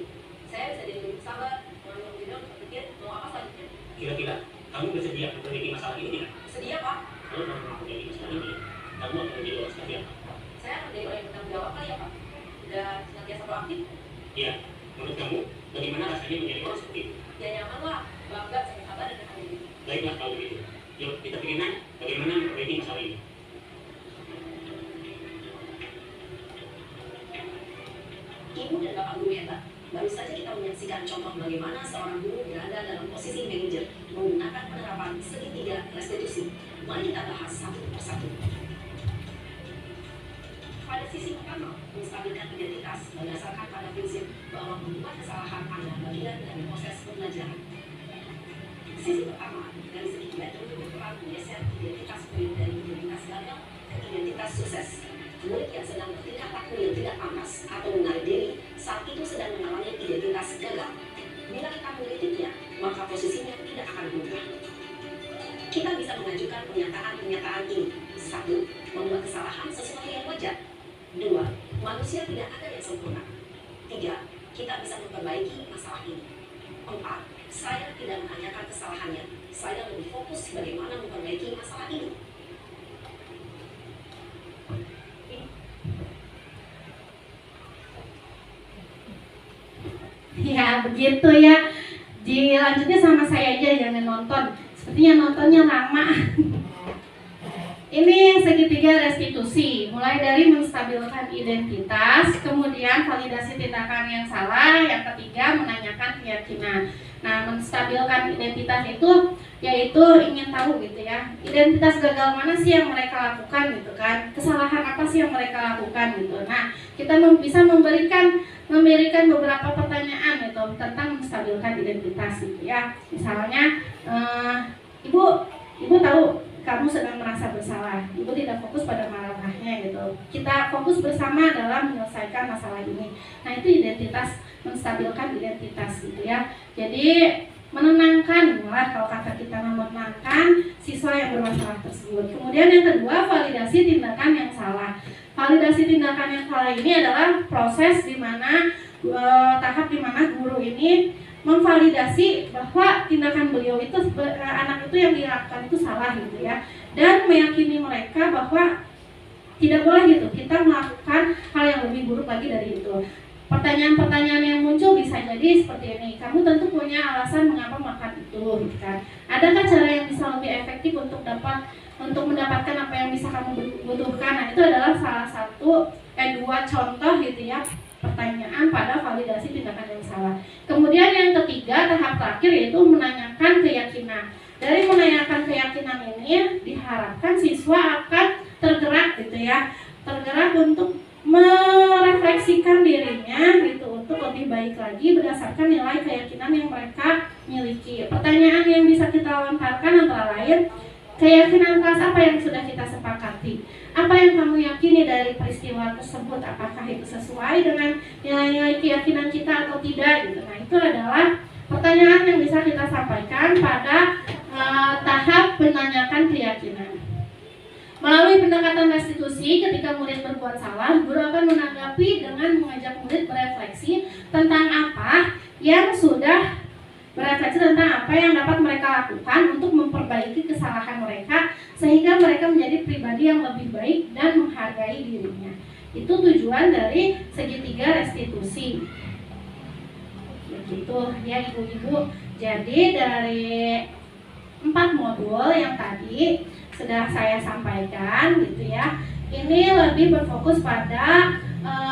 Saya bisa jadi lebih sabar, mengambil video untuk berpikir mau apa selanjutnya. Kira-kira kamu bersedia memperbaiki masalah ini tidak? Sedia Pak, Kalau kamu memperbaiki masalah ini, kamu akan menjadi orang seperti apa? saya akan jadi orang yang bertanggung jawab kali ya Pak. Dan senantiasa proaktif, Iya, menurut kamu bagaimana rasanya menjadi orang seperti itu? ya nyaman lah, bangga, saya sabar dan akan diri. Baiklah kalau begitu. Yuk kita pikirkan bagaimana memperbaiki masalah ini. Ibu dan Bapak Guru Eta, baru saja kita menyaksikan contoh bagaimana seorang guru berada dalam posisi manajer menggunakan penerapan segitiga restitusi. Mari kita bahas satu persatu. Pada sisi pertama, menstabilkan identitas berdasarkan pada prinsip bahwa membuat kesalahan adalah bagian dari proses pembelajaran. Sisi pertama, dari segi metode berperan menggeser identitas murid dari identitas gagal ke identitas sukses. Murid yang sedang bertingkah laku yang tidak pantas atau menarik diri saat itu sedang mengalami identitas gagal. Bila kita mengkritiknya, maka posisinya tidak akan berubah. Kita bisa mengajukan pernyataan-pernyataan ini. 1. Membuat kesalahan sesuatu yang wajar. 2. Manusia tidak ada yang sempurna. 3. Kita bisa memperbaiki masalah ini. 4. Saya tidak menanyakan kesalahannya. Saya lebih fokus bagaimana memperbaiki masalah ini. Ya begitu ya. Dilanjutnya sama saya aja, jangan nonton. Sepertinya nontonnya lama. Ini segitiga restitusi, mulai dari menstabilkan identitas, kemudian validasi tindakan yang salah, yang ketiga menanyakan keyakinan. Nah, menstabilkan identitas itu yaitu ingin tahu gitu ya, identitas gagal mana sih yang mereka lakukan gitu kan, kesalahan apa sih yang mereka lakukan gitu. Nah, kita bisa memberikan beberapa pertanyaan gitu tentang menstabilkan identitas gitu ya. Misalnya, ibu tahu kamu sedang merasa bersalah, ibu tidak fokus pada marahnya gitu. Kita fokus bersama dalam menyelesaikan masalah ini. Nah, itu identitas, menstabilkan identitas gitu ya. Jadi menenangkan, malah kalau kata kita menenangkan siswa yang bermasalah tersebut. Kemudian yang kedua, validasi tindakan yang salah. Validasi tindakan yang salah ini adalah proses di mana tahap di mana guru ini memvalidasi bahwa tindakan beliau itu anak itu yang dilakukan itu salah gitu ya, dan meyakini mereka bahwa tidak boleh gitu kita melakukan hal yang lebih buruk lagi dari itu. Pertanyaan-pertanyaan yang muncul bisa jadi seperti ini, kamu tentu punya alasan mengapa melakukan itu gitu kan. Adakah cara yang bisa lebih efektif untuk mendapatkan apa yang bisa kamu butuhkan? Nah, itu adalah salah satu dua contoh gitu ya, pertanyaan pada validasi tindakan yang salah. Kemudian yang ketiga, tahap terakhir yaitu menanyakan keyakinan. Dari menanyakan keyakinan ini diharapkan siswa akan tergerak gitu ya, tergerak untuk merefleksikan dirinya gitu untuk lebih baik lagi berdasarkan nilai keyakinan yang mereka miliki. Pertanyaan yang bisa kita lontarkan antara lain, keyakinan kelas apa yang sudah kita sepakati? Apa yang kamu yakini dari peristiwa tersebut? Apakah itu sesuai dengan nilai-nilai keyakinan kita atau tidak? Gitu. Nah, itu adalah pertanyaan yang bisa kita sampaikan pada tahap menanyakan keyakinan. Melalui pendekatan restitusi, ketika murid berbuat salah, guru akan menanggapi dengan mengajak murid berefleksi tentang apa yang sudah berefleksi tentang apa yang dapat mereka lakukan untuk memperbaiki kesalahan mereka sehingga mereka menjadi pribadi yang lebih baik dan menghargai dirinya. Itu tujuan dari segitiga restitusi. Begitu ya ibu-ibu. Jadi dari 4 modul yang tadi sudah saya sampaikan gitu ya, ini lebih berfokus pada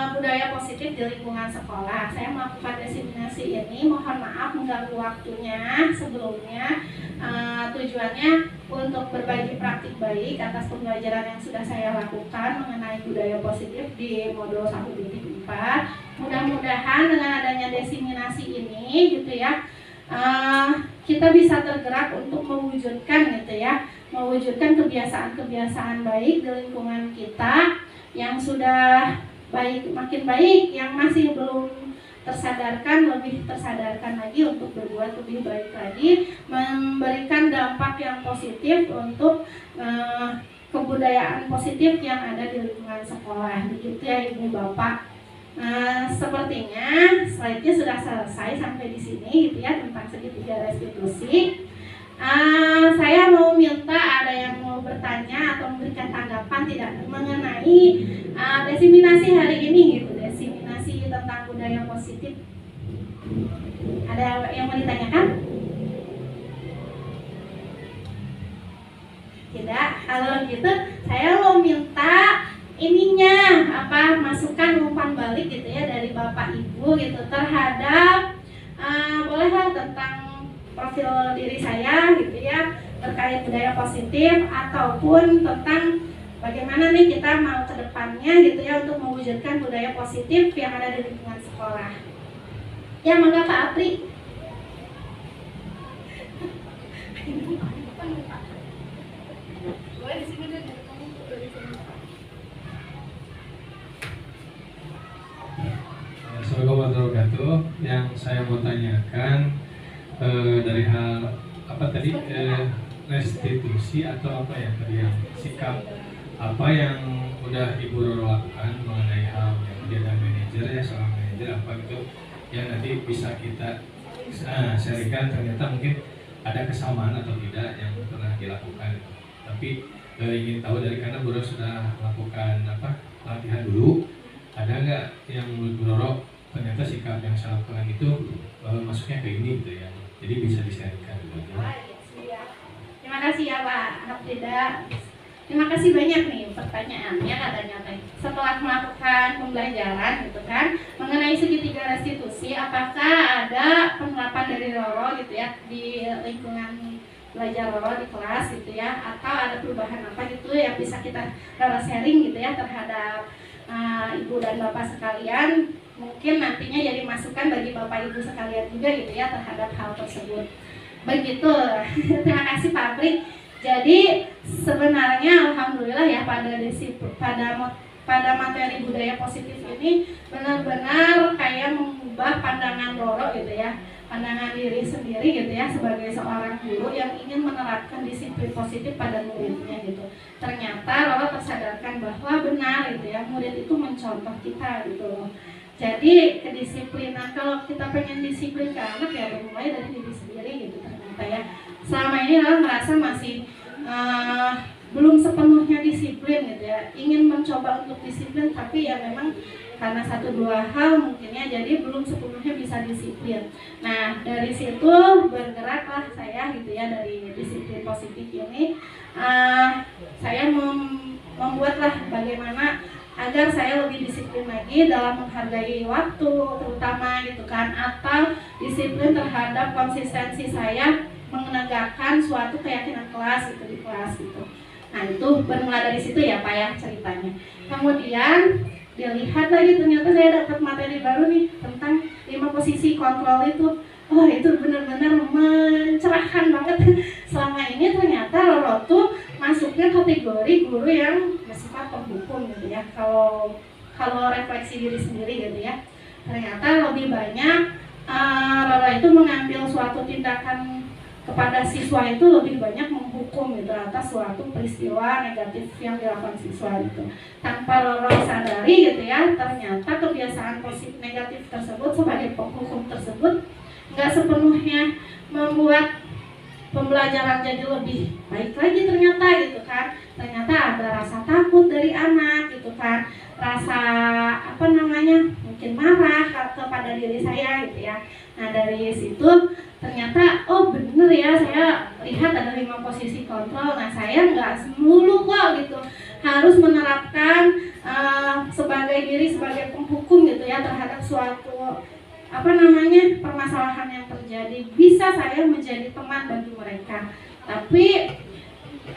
budaya positif di lingkungan sekolah. Saya melakukan diseminasi ini, mohon maaf mengganggu waktunya sebelumnya. Tujuannya untuk berbagi praktik baik atas pembelajaran yang sudah saya lakukan mengenai budaya positif di modul 1.4. Mudah-mudahan dengan adanya diseminasi ini gitu ya, kita bisa tergerak untuk mewujudkan gitu ya, mewujudkan kebiasaan-kebiasaan baik di lingkungan kita yang sudah baik makin baik, yang masih belum tersadarkan lebih tersadarkan lagi untuk berbuat lebih baik lagi, memberikan dampak yang positif untuk kebudayaan positif yang ada di lingkungan sekolah. Begitu ya Ibu Bapak. Sepertinya slide-nya sudah selesai sampai di sini gitu ya tentang segitiga restitusi. Saya mau minta ada yang mau bertanya atau memberikan tanggapan tidak mengenai diseminasi hari ini gitu, diseminasi tentang budaya positif. Ada yang mau ditanyakan? Tidak. Kalau gitu saya mau minta ininya masukan umpan balik gitu ya dari Bapak Ibu gitu terhadap bolehlah tentang profil diri saya gitu ya terkait budaya positif ataupun tentang bagaimana nih kita mau ke depannya gitu ya untuk mewujudkan budaya positif yang ada di lingkungan sekolah. Ya mangga Pak Apri. Assalamualaikum warahmatullahi wabarakatuh. Yang saya mau tanyakan dari hal apa tadi restitusi atau apa ya tadi yang sikap apa yang udah Ibu Roro lakukan mengenai hal yang dia dan manajer ya seorang manajer apa gitu yang nanti bisa kita sharingkan ternyata mungkin ada kesamaan atau tidak yang pernah dilakukan gitu. Tapi ingin tahu dari karena Bu Roro sudah melakukan pelatihan dulu, ada nggak yang menurut Bu Roro ternyata sikap yang saya lakukan itu masuknya ke ini gitu ya, jadi bisa di-sharingkan gitu ya. Terima kasih ya Pak Abdida. Terima kasih banyak nih pertanyaannya katanya teh. Setelah melakukan pembelajaran gitu kan mengenai segitiga restitusi, apakah ada penerapan dari Roro gitu ya di lingkungan belajar Roro di kelas gitu ya, atau ada perubahan apa gitu yang bisa kita Roro sharing gitu ya terhadap Ibu dan Bapak sekalian, mungkin nantinya jadi masukan bagi Bapak Ibu sekalian juga gitu ya terhadap hal tersebut. Begitu. Terima kasih Pak Apri. Jadi sebenarnya alhamdulillah ya pada materi budaya positif ini benar-benar kayak mengubah pandangan Roro gitu ya, pandangan diri sendiri gitu ya sebagai seorang guru yang ingin menerapkan disiplin positif pada muridnya gitu. Ternyata Roro tersadarkan bahwa benar gitu ya, murid itu mencontoh kita gitu. Jadi kedisiplinan, kalau kita pengen disiplin ke anak ya mulai dari diri sendiri gitu ternyata ya. Selama ini Roro merasa masih belum sepenuhnya disiplin gitu ya, ingin mencoba untuk disiplin tapi ya memang karena 1-2 hal mungkinnya jadi belum sepenuhnya bisa disiplin. Nah dari situ bergeraklah saya gitu ya dari disiplin positif ini. Saya membuatlah bagaimana agar saya lebih disiplin lagi dalam menghargai waktu terutama gitu kan, atau disiplin terhadap konsistensi saya menegakkan suatu keyakinan kelas gitu di kelas gitu. Nah itu bermula dari situ ya Pak ya ceritanya. Kemudian dilihat lagi ternyata saya dapat materi baru nih tentang 5 posisi kontrol itu. Oh itu benar-benar mencerahkan banget. Selama ini ternyata Roro tuh masuknya kategori guru yang bersifat penghukum gitu ya. Kalau refleksi diri sendiri gitu ya, ternyata lebih banyak Roro itu mengambil suatu tindakan kepada siswa itu lebih banyak menghukum gitu atas suatu peristiwa negatif yang dilakukan siswa itu. Tanpa Roro sadari gitu ya, ternyata kebiasaan positif negatif tersebut sebagai penghukum tersebut nggak sepenuhnya membuat pembelajaran jadi lebih baik lagi ternyata gitu kan. Ternyata ada rasa takut dari anak gitu kan, rasa mungkin marah kepada diri saya gitu ya. Nah dari situ ternyata oh bener ya, saya lihat ada 5 posisi kontrol. Nah saya nggak melulu kok gitu harus menerapkan sebagai diri sebagai penghukum gitu ya terhadap suatu permasalahan yang terjadi. Bisa saya menjadi teman bagi mereka, tapi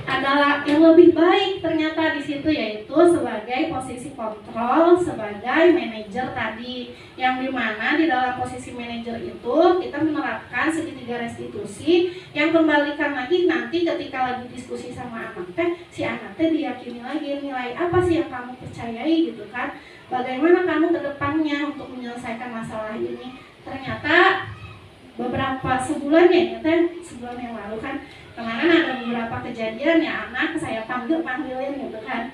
adalah yang lebih baik ternyata di situ, yaitu sebagai posisi kontrol, sebagai manajer tadi, yang dimana di dalam posisi manajer itu kita menerapkan segitiga restitusi yang kembalikan lagi nanti ketika lagi diskusi sama anak teh, si anak teh diyakini lagi nilai apa sih yang kamu percayai gitu kan, bagaimana kamu ke depannya untuk menyelesaikan masalah ini. Ternyata beberapa sebulan yang lalu kan kemarin ada beberapa kejadian ya, anak saya panggilin gitu kan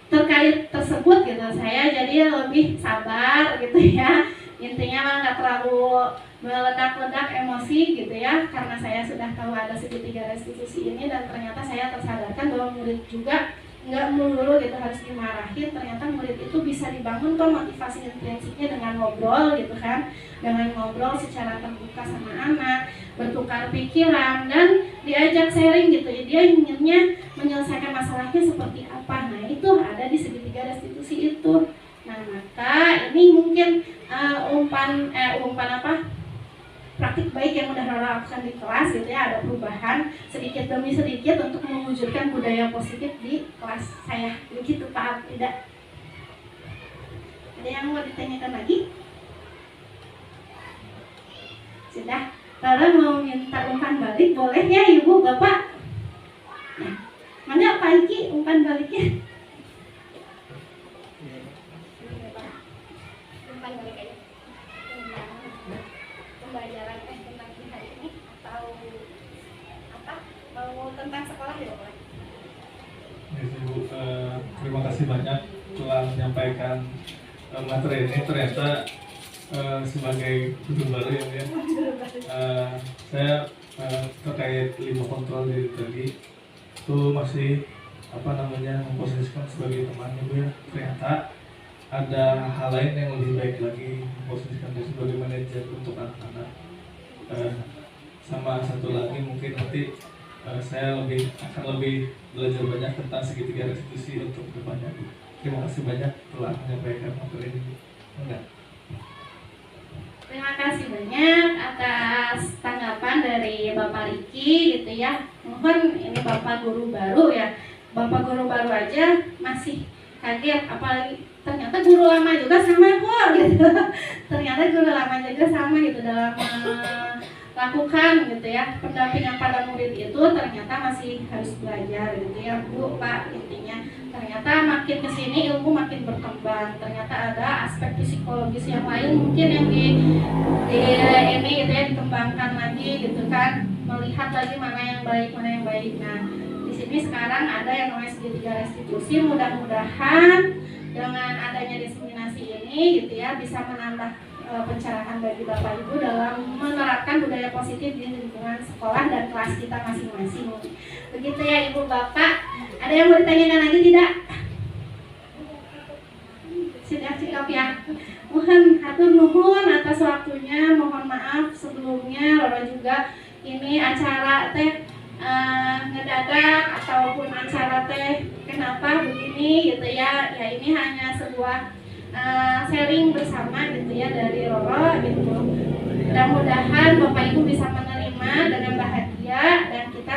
terkait tersebut gitu. Saya jadi lebih sabar gitu ya, intinya mah nggak terlalu meledak-ledak emosi gitu ya, karena saya sudah tahu ada segitiga restitusi ini. Dan ternyata saya tersadarkan bahwa murid juga nggak melulu gitu harus dimarahin. Ternyata murid itu bisa dibangun kok motivasi intrinsiknya dengan ngobrol gitu kan, dengan ngobrol secara terbuka sama anak, bertukar pikiran dan diajak sharing gitu ya, dia inginnya menyelesaikan masalahnya seperti apa. Nah itu ada di segitiga restitusi itu. Nah maka ini mungkin praktik baik yang udah lakukan di kelas gitu ya, ada perubahan sedikit demi sedikit untuk mewujudkan budaya positif di kelas saya. Begitu Pak, tidak? Ada yang mau ditanyakan lagi? Sudah? Kalau mau minta umpan balik boleh ya Ibu Bapak. Nah, mana Pak Iki umpan baliknya? Umpan balik aja. Pembelajaran tentang hari ini atau mau tentang sekolah ya Pak? Ya, Ibu, terima kasih banyak telah menyampaikan materi ini. Ternyata sebagai guru baru ya, saya terkait 5 kontrol diri tadi itu masih memposisikan sebagai teman Ibu ya. Ternyata ada hal lain yang lebih baik lagi, memposisikan diri sebagai manajer untuk anak-anak. Sama satu lagi mungkin nanti saya akan lebih belajar banyak tentang segitiga restitusi untuk kedepannya. Terima kasih banyak telah menyampaikan materi ini. Enggak. Terima kasih banyak atas tanggapan dari Bapak Riki gitu ya. Mohon ini Bapak guru baru ya. Bapak guru baru aja masih kaget, apalagi ternyata guru lama juga sama kok gitu. Ternyata guru lama juga sama gitu dalam melakukan gitu ya pendampingan pada murid itu. Ternyata masih harus belajar gitu ya Bu, Pak. Intinya ternyata makin kesini ilmu makin berkembang. Ternyata ada aspek psikologis yang lain mungkin yang ini gitu ya, dikembangkan lagi gitu kan, melihat lagi mana yang baik. Nah di sini sekarang ada yang namanya segitiga restitusi. Mudah-mudahan dengan adanya diseminasi ini gitu ya bisa menambah pencerahan bagi Bapak Ibu dalam menerapkan budaya positif di lingkungan sekolah dan kelas kita masing-masing. Begitu ya Ibu Bapak. Ada yang mau ditanyakan lagi tidak? Sudah cukup ya. Mohon hatur nuhun atas waktunya. Mohon maaf sebelumnya Roro juga ini acara teh ngedadak ataupun acara teh kenapa begini gitu ya. Ya ini hanya sebuah sharing bersama gitu ya dari Roro gitu. Mudah-mudahan Bapak Ibu bisa menerima dengan bahagia dan kita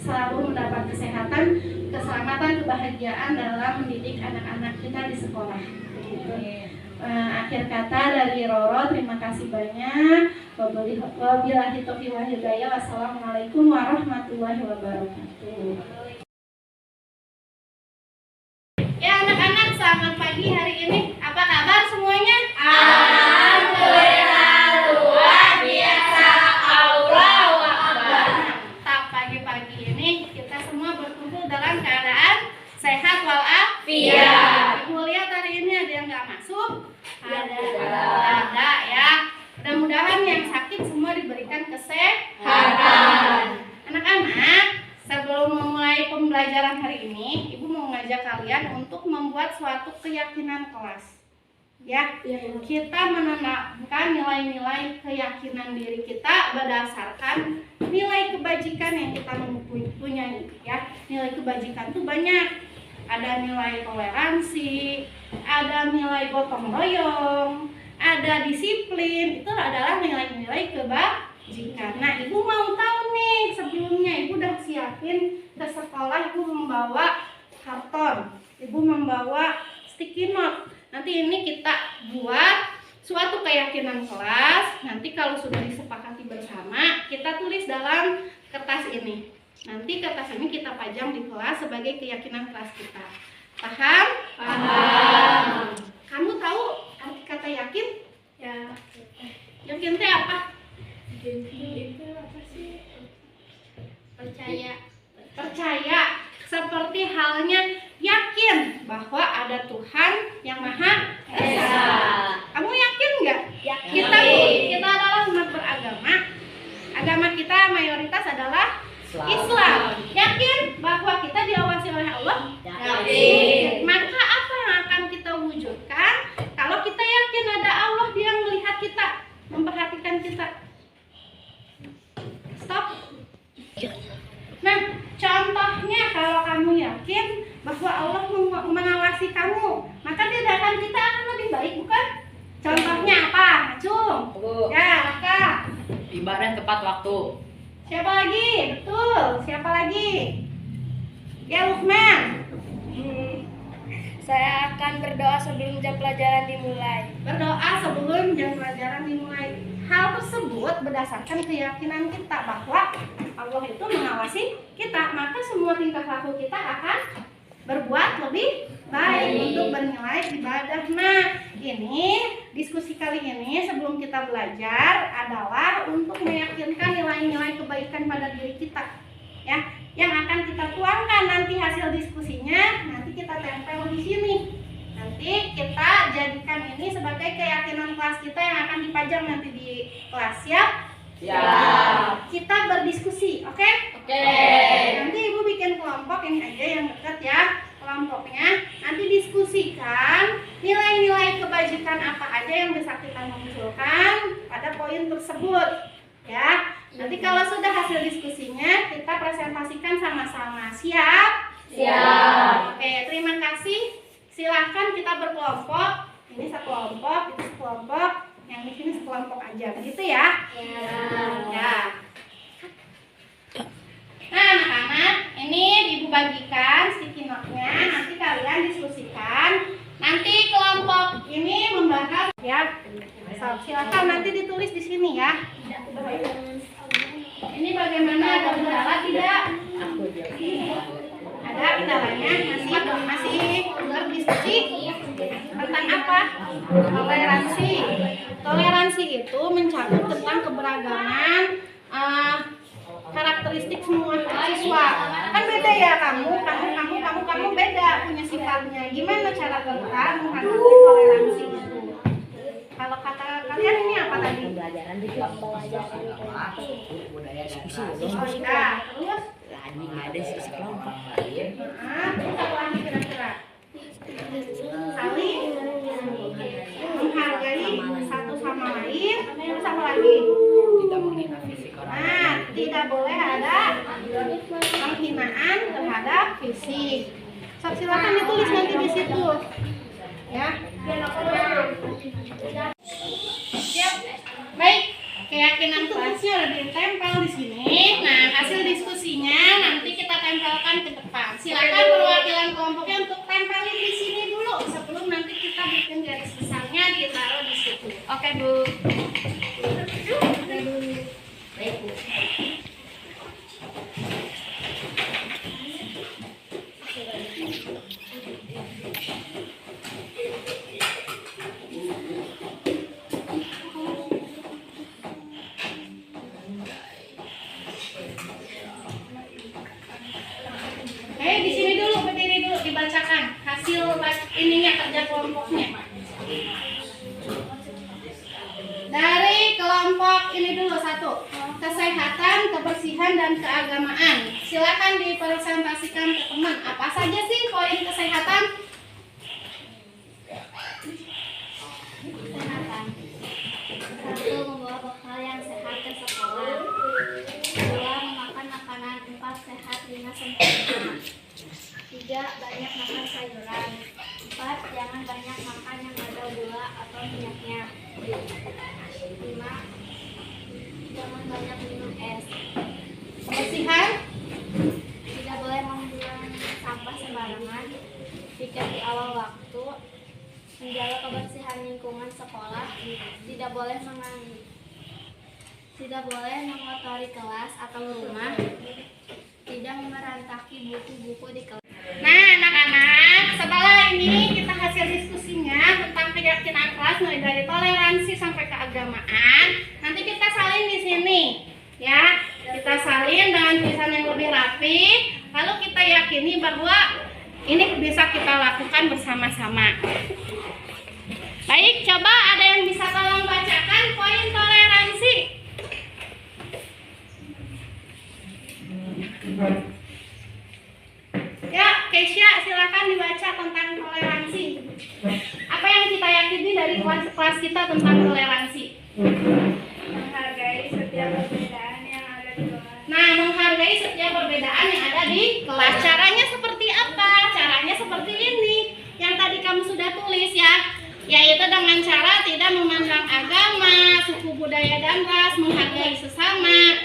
selalu mendapat kesehatan, keselamatan, kebahagiaan dalam mendidik anak-anak kita di sekolah. Gitu. Akhir kata dari Roro, terima kasih banyak. Wabillahi taufiq wal hidayah. Wassalamualaikum warahmatullahi wabarakatuh. Ya anak-anak, selamat pagi hari ini. Apa kabar semuanya? Alhamdulillah luar biasa. Allahu Akbar. Pagi-pagi ini kita semua berkumpul dalam keadaan sehat walafiat. Ibu lihat hari ini ada yang nggak masuk? Ada ya. Mudah-mudahan kesehatan, yang sakit semua diberikan kesehatan. Anak-anak, sebelum memulai pembelajaran hari ini, Ibu mau mengajak kalian untuk membuat suatu keyakinan kelas. Ya, kita menanamkan nilai-nilai keyakinan diri kita berdasarkan nilai kebajikan yang kita mempunyai. Ya, nilai kebajikan itu banyak. Ada nilai toleransi, ada nilai gotong royong, ada disiplin. Itu adalah nilai-nilai kebajikan. Nah, Ibu mau tahu nih, sebelumnya Ibu udah siapin ke sekolah. Ibu membawa karton, Ibu membawa sticky note. Nanti ini kita buat suatu keyakinan kelas. Nanti kalau sudah disepakati bersama, kita tulis dalam kertas ini. Nanti kertas ini kita pajang di kelas sebagai keyakinan kelas kita. Paham? Paham. Kamu tahu arti kata yakin? Ya. Yakin itu apa? Itu apa sih? Percaya. Percaya. Seperti halnya yakin bahwa ada Tuhan yang Maha Esa. Kamu yakin nggak? Yakin. Kita adalah umat beragama. Agama kita mayoritas adalah Islam. Yakin bahwa kita diawasi oleh Allah? Yakin. Maka apa yang akan kita wujudkan kalau kita yakin ada Allah yang melihat kita, memperhatikan kita? Stop. Nah, contohnya kalau kamu yakin bahwa Allah mengawasi kamu, maka tindakan kita akan lebih baik, bukan? Contohnya apa? Acung? Ya, Raka. Ibadah tepat waktu. Siapa lagi? Betul. Siapa lagi? Ya, Lukman. Saya akan berdoa sebelum jam pelajaran dimulai. Berdoa sebelum jam pelajaran dimulai. Hal tersebut berdasarkan keyakinan kita bahwa Allah itu mengawasi kita, maka semua tingkah laku kita akan berbuat lebih baik untuk bernilai ibadah. Nah, ini diskusi kali ini sebelum kita belajar adalah untuk meyakinkan nilai-nilai kebaikan pada diri kita, ya, yang akan kita tuangkan nanti hasil diskusinya. Nanti kita tempel di sini. Nanti kita jadikan ini sebagai keyakinan kelas kita yang akan dipajang nanti di kelas. Siap? Siap. Kita berdiskusi, oke? Oke. Nanti Ibu bikin kelompok ini aja yang dekat ya, kelompoknya. Nanti diskusikan nilai-nilai kebajikan apa aja yang bisa kita munculkan pada poin tersebut, ya. Nanti kalau sudah hasil diskusinya, kita presentasikan sama-sama. Siap? Siap. Oke, terima kasih. Silahkan kita berkelompok. Ini satu kelompok, itu sekelompok, yang di sini sekelompok aja, begitu ya? Ya. Nah, anak-anak, ini Ibu bagikan sticky note-nya. Nanti kalian diskusikan. Nanti kelompok ini membahas, ya. Silakan nanti ditulis di sini ya. Ini bagaimana, ada kendala tidak? Ada kendalanya? Masih berdiskusi tentang apa? Toleransi. Toleransi itu mencakup tentang keberagaman karakteristik semua siswa. Kan beda ya, kamu beda punya sifatnya. Gimana cara kita menghadapi toleransi itu? Kalau kata kalian ini apa tadi? Pembelajaran di kelompok. Budaya dan Oh iya, terus? lagi ada sisi kelompok. Terus apa lagi kira-kira? Saling menghargai satu sama lain. Terus apa lagi? Tidak menghina fisik orang. Nah, tidak boleh ada penghinaan terhadap fisik. Silakan ditulis nanti di situ. Ya. Siap. Baik, keyakinan kelasnya udah ditempel di sini. Nah, hasil diskusinya nanti kita tempelkan ke depan. Silakan perwakilan kelompoknya untuk tempelin di sini dulu sebelum nanti kita bikin garis besarnya ditaruh di situ. Oke, Bu. Baik, Bu. Di sini dulu, berdiri dulu, dibacakan hasil ininya, kerja kelompoknya. Dari kelompok ini dulu satu. Kesehatan, kebersihan, dan keagamaan. Silakan dipresentasikan ke teman. Apa saja sih poin kesehatan? Kesehatan. 1. Membawa bekal yang sehat ke sekolah. 2. Memakan makanan 4 sehat 5 sempurna. 3. Banyak makan sayuran. 4. Jangan banyak makan yang ada gula atau minyaknya. 5. Jangan banyak minum es. Kebersihan, Tidak boleh membuang sampah sembarangan. Pikir di awal waktu. Menjaga kebersihan lingkungan sekolah. Tidak boleh mengotori kelas atau rumah. Tidak merantaki buku-buku di kelas. nah anak-anak, setelah ini kita hasil diskusinya tentang keyakinan kelas mulai dari toleransi sampai keagamaan. Nanti kita salin di sini, ya. Kita salin dengan tulisan yang lebih rapi. Lalu kita yakini bahwa ini bisa kita lakukan bersama-sama. Baik, coba ada yang bisa tolong bacakan poin toleransi. Ya, Keisha, silakan dibaca tentang toleransi. Apa yang kita yakini dari kelas kita tentang toleransi? Menghargai setiap perbedaan yang ada di kelas. Nah, menghargai setiap perbedaan yang ada di kelas. Caranya seperti apa? Caranya seperti ini. Yang tadi kamu sudah tulis ya. Yaitu dengan cara tidak memandang agama, suku, budaya, dan ras, menghargai sesama,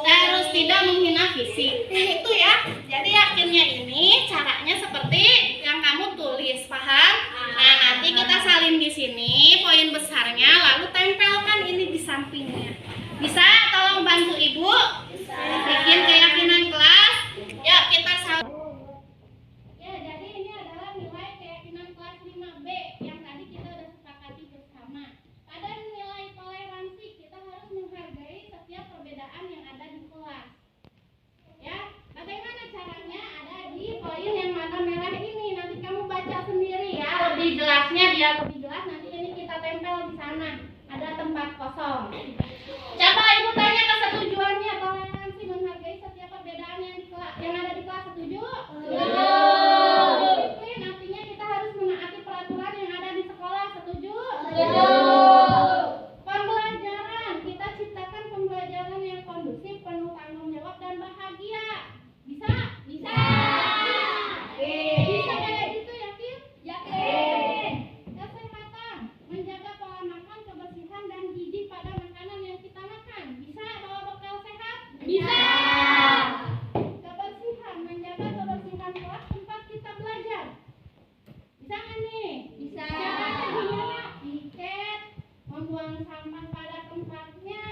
terus tidak menghina fisik. Itu ya. Jadi yakinnya ini caranya seperti yang kamu tulis, paham? Nah, nanti kita salin di sini poin besarnya, lalu tempelkan ini di sampingnya. Bisa tolong bantu Ibu? Bikin keyakinan kelas. Yuk kita salin. Ya, jadi ini adalah nilai keyakinan kelas 5B yang tadi kita udah sepakati bersama. Pada nilai toleransi kita harus menghargai setiap perbedaan yang ada di kelas. Ya, bagaimana caranya? Ada di poin yang warna merah ini. Nanti kamu baca sendiri ya. Lebih jelasnya, biar lebih jelas nanti ini kita tempel di sana. Ada tempat kosong. Coba Ibu tanya kesetujuannya toleransi menghargai setiap perbedaan yang di kelas, yang ada di kelas. Setuju? Setuju. Disiplin artinya kita harus menaati peraturan yang ada di sekolah. Setuju? Setuju. Pembelajaran, kita ciptakan pembelajaran yang kondusif, penuh tanggung jawab dan bahagia. Bisa? Bisa. Bisa kayak gitu, yakin? Yakin. Kesehatan, menjaga pola makan, kebersihan dan gizi pada makanan yang kita makan. Bisa bawa bekal sehat? Bisa. Kebersihan, menjaga kebersihan kelas tempat kita belajar. Bisa nggak nih? Bisa. Caranya gimana? Piket, membuang sampah pada tempatnya,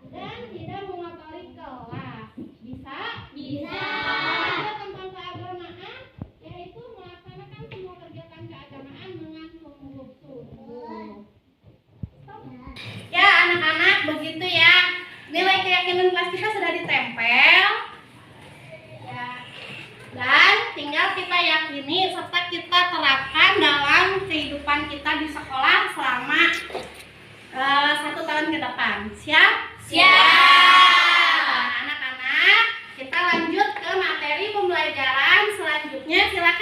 dan tidak mengotori kelas. Bisa? Bisa. Ada tentang keagamaan, yaitu melaksanakan semua kegiatan keagamaan dengan sungguh-sungguh. Ya anak-anak, begitu ya. Nilai keyakinan kelas kita sudah ditempel. Ya. Dan tinggal kita yakini serta kita terapkan dalam kehidupan kita di sekolah selama 1 tahun ke depan. Siap? Siap. Anak-anak, kita lanjut ke materi pembelajaran selanjutnya. Silakan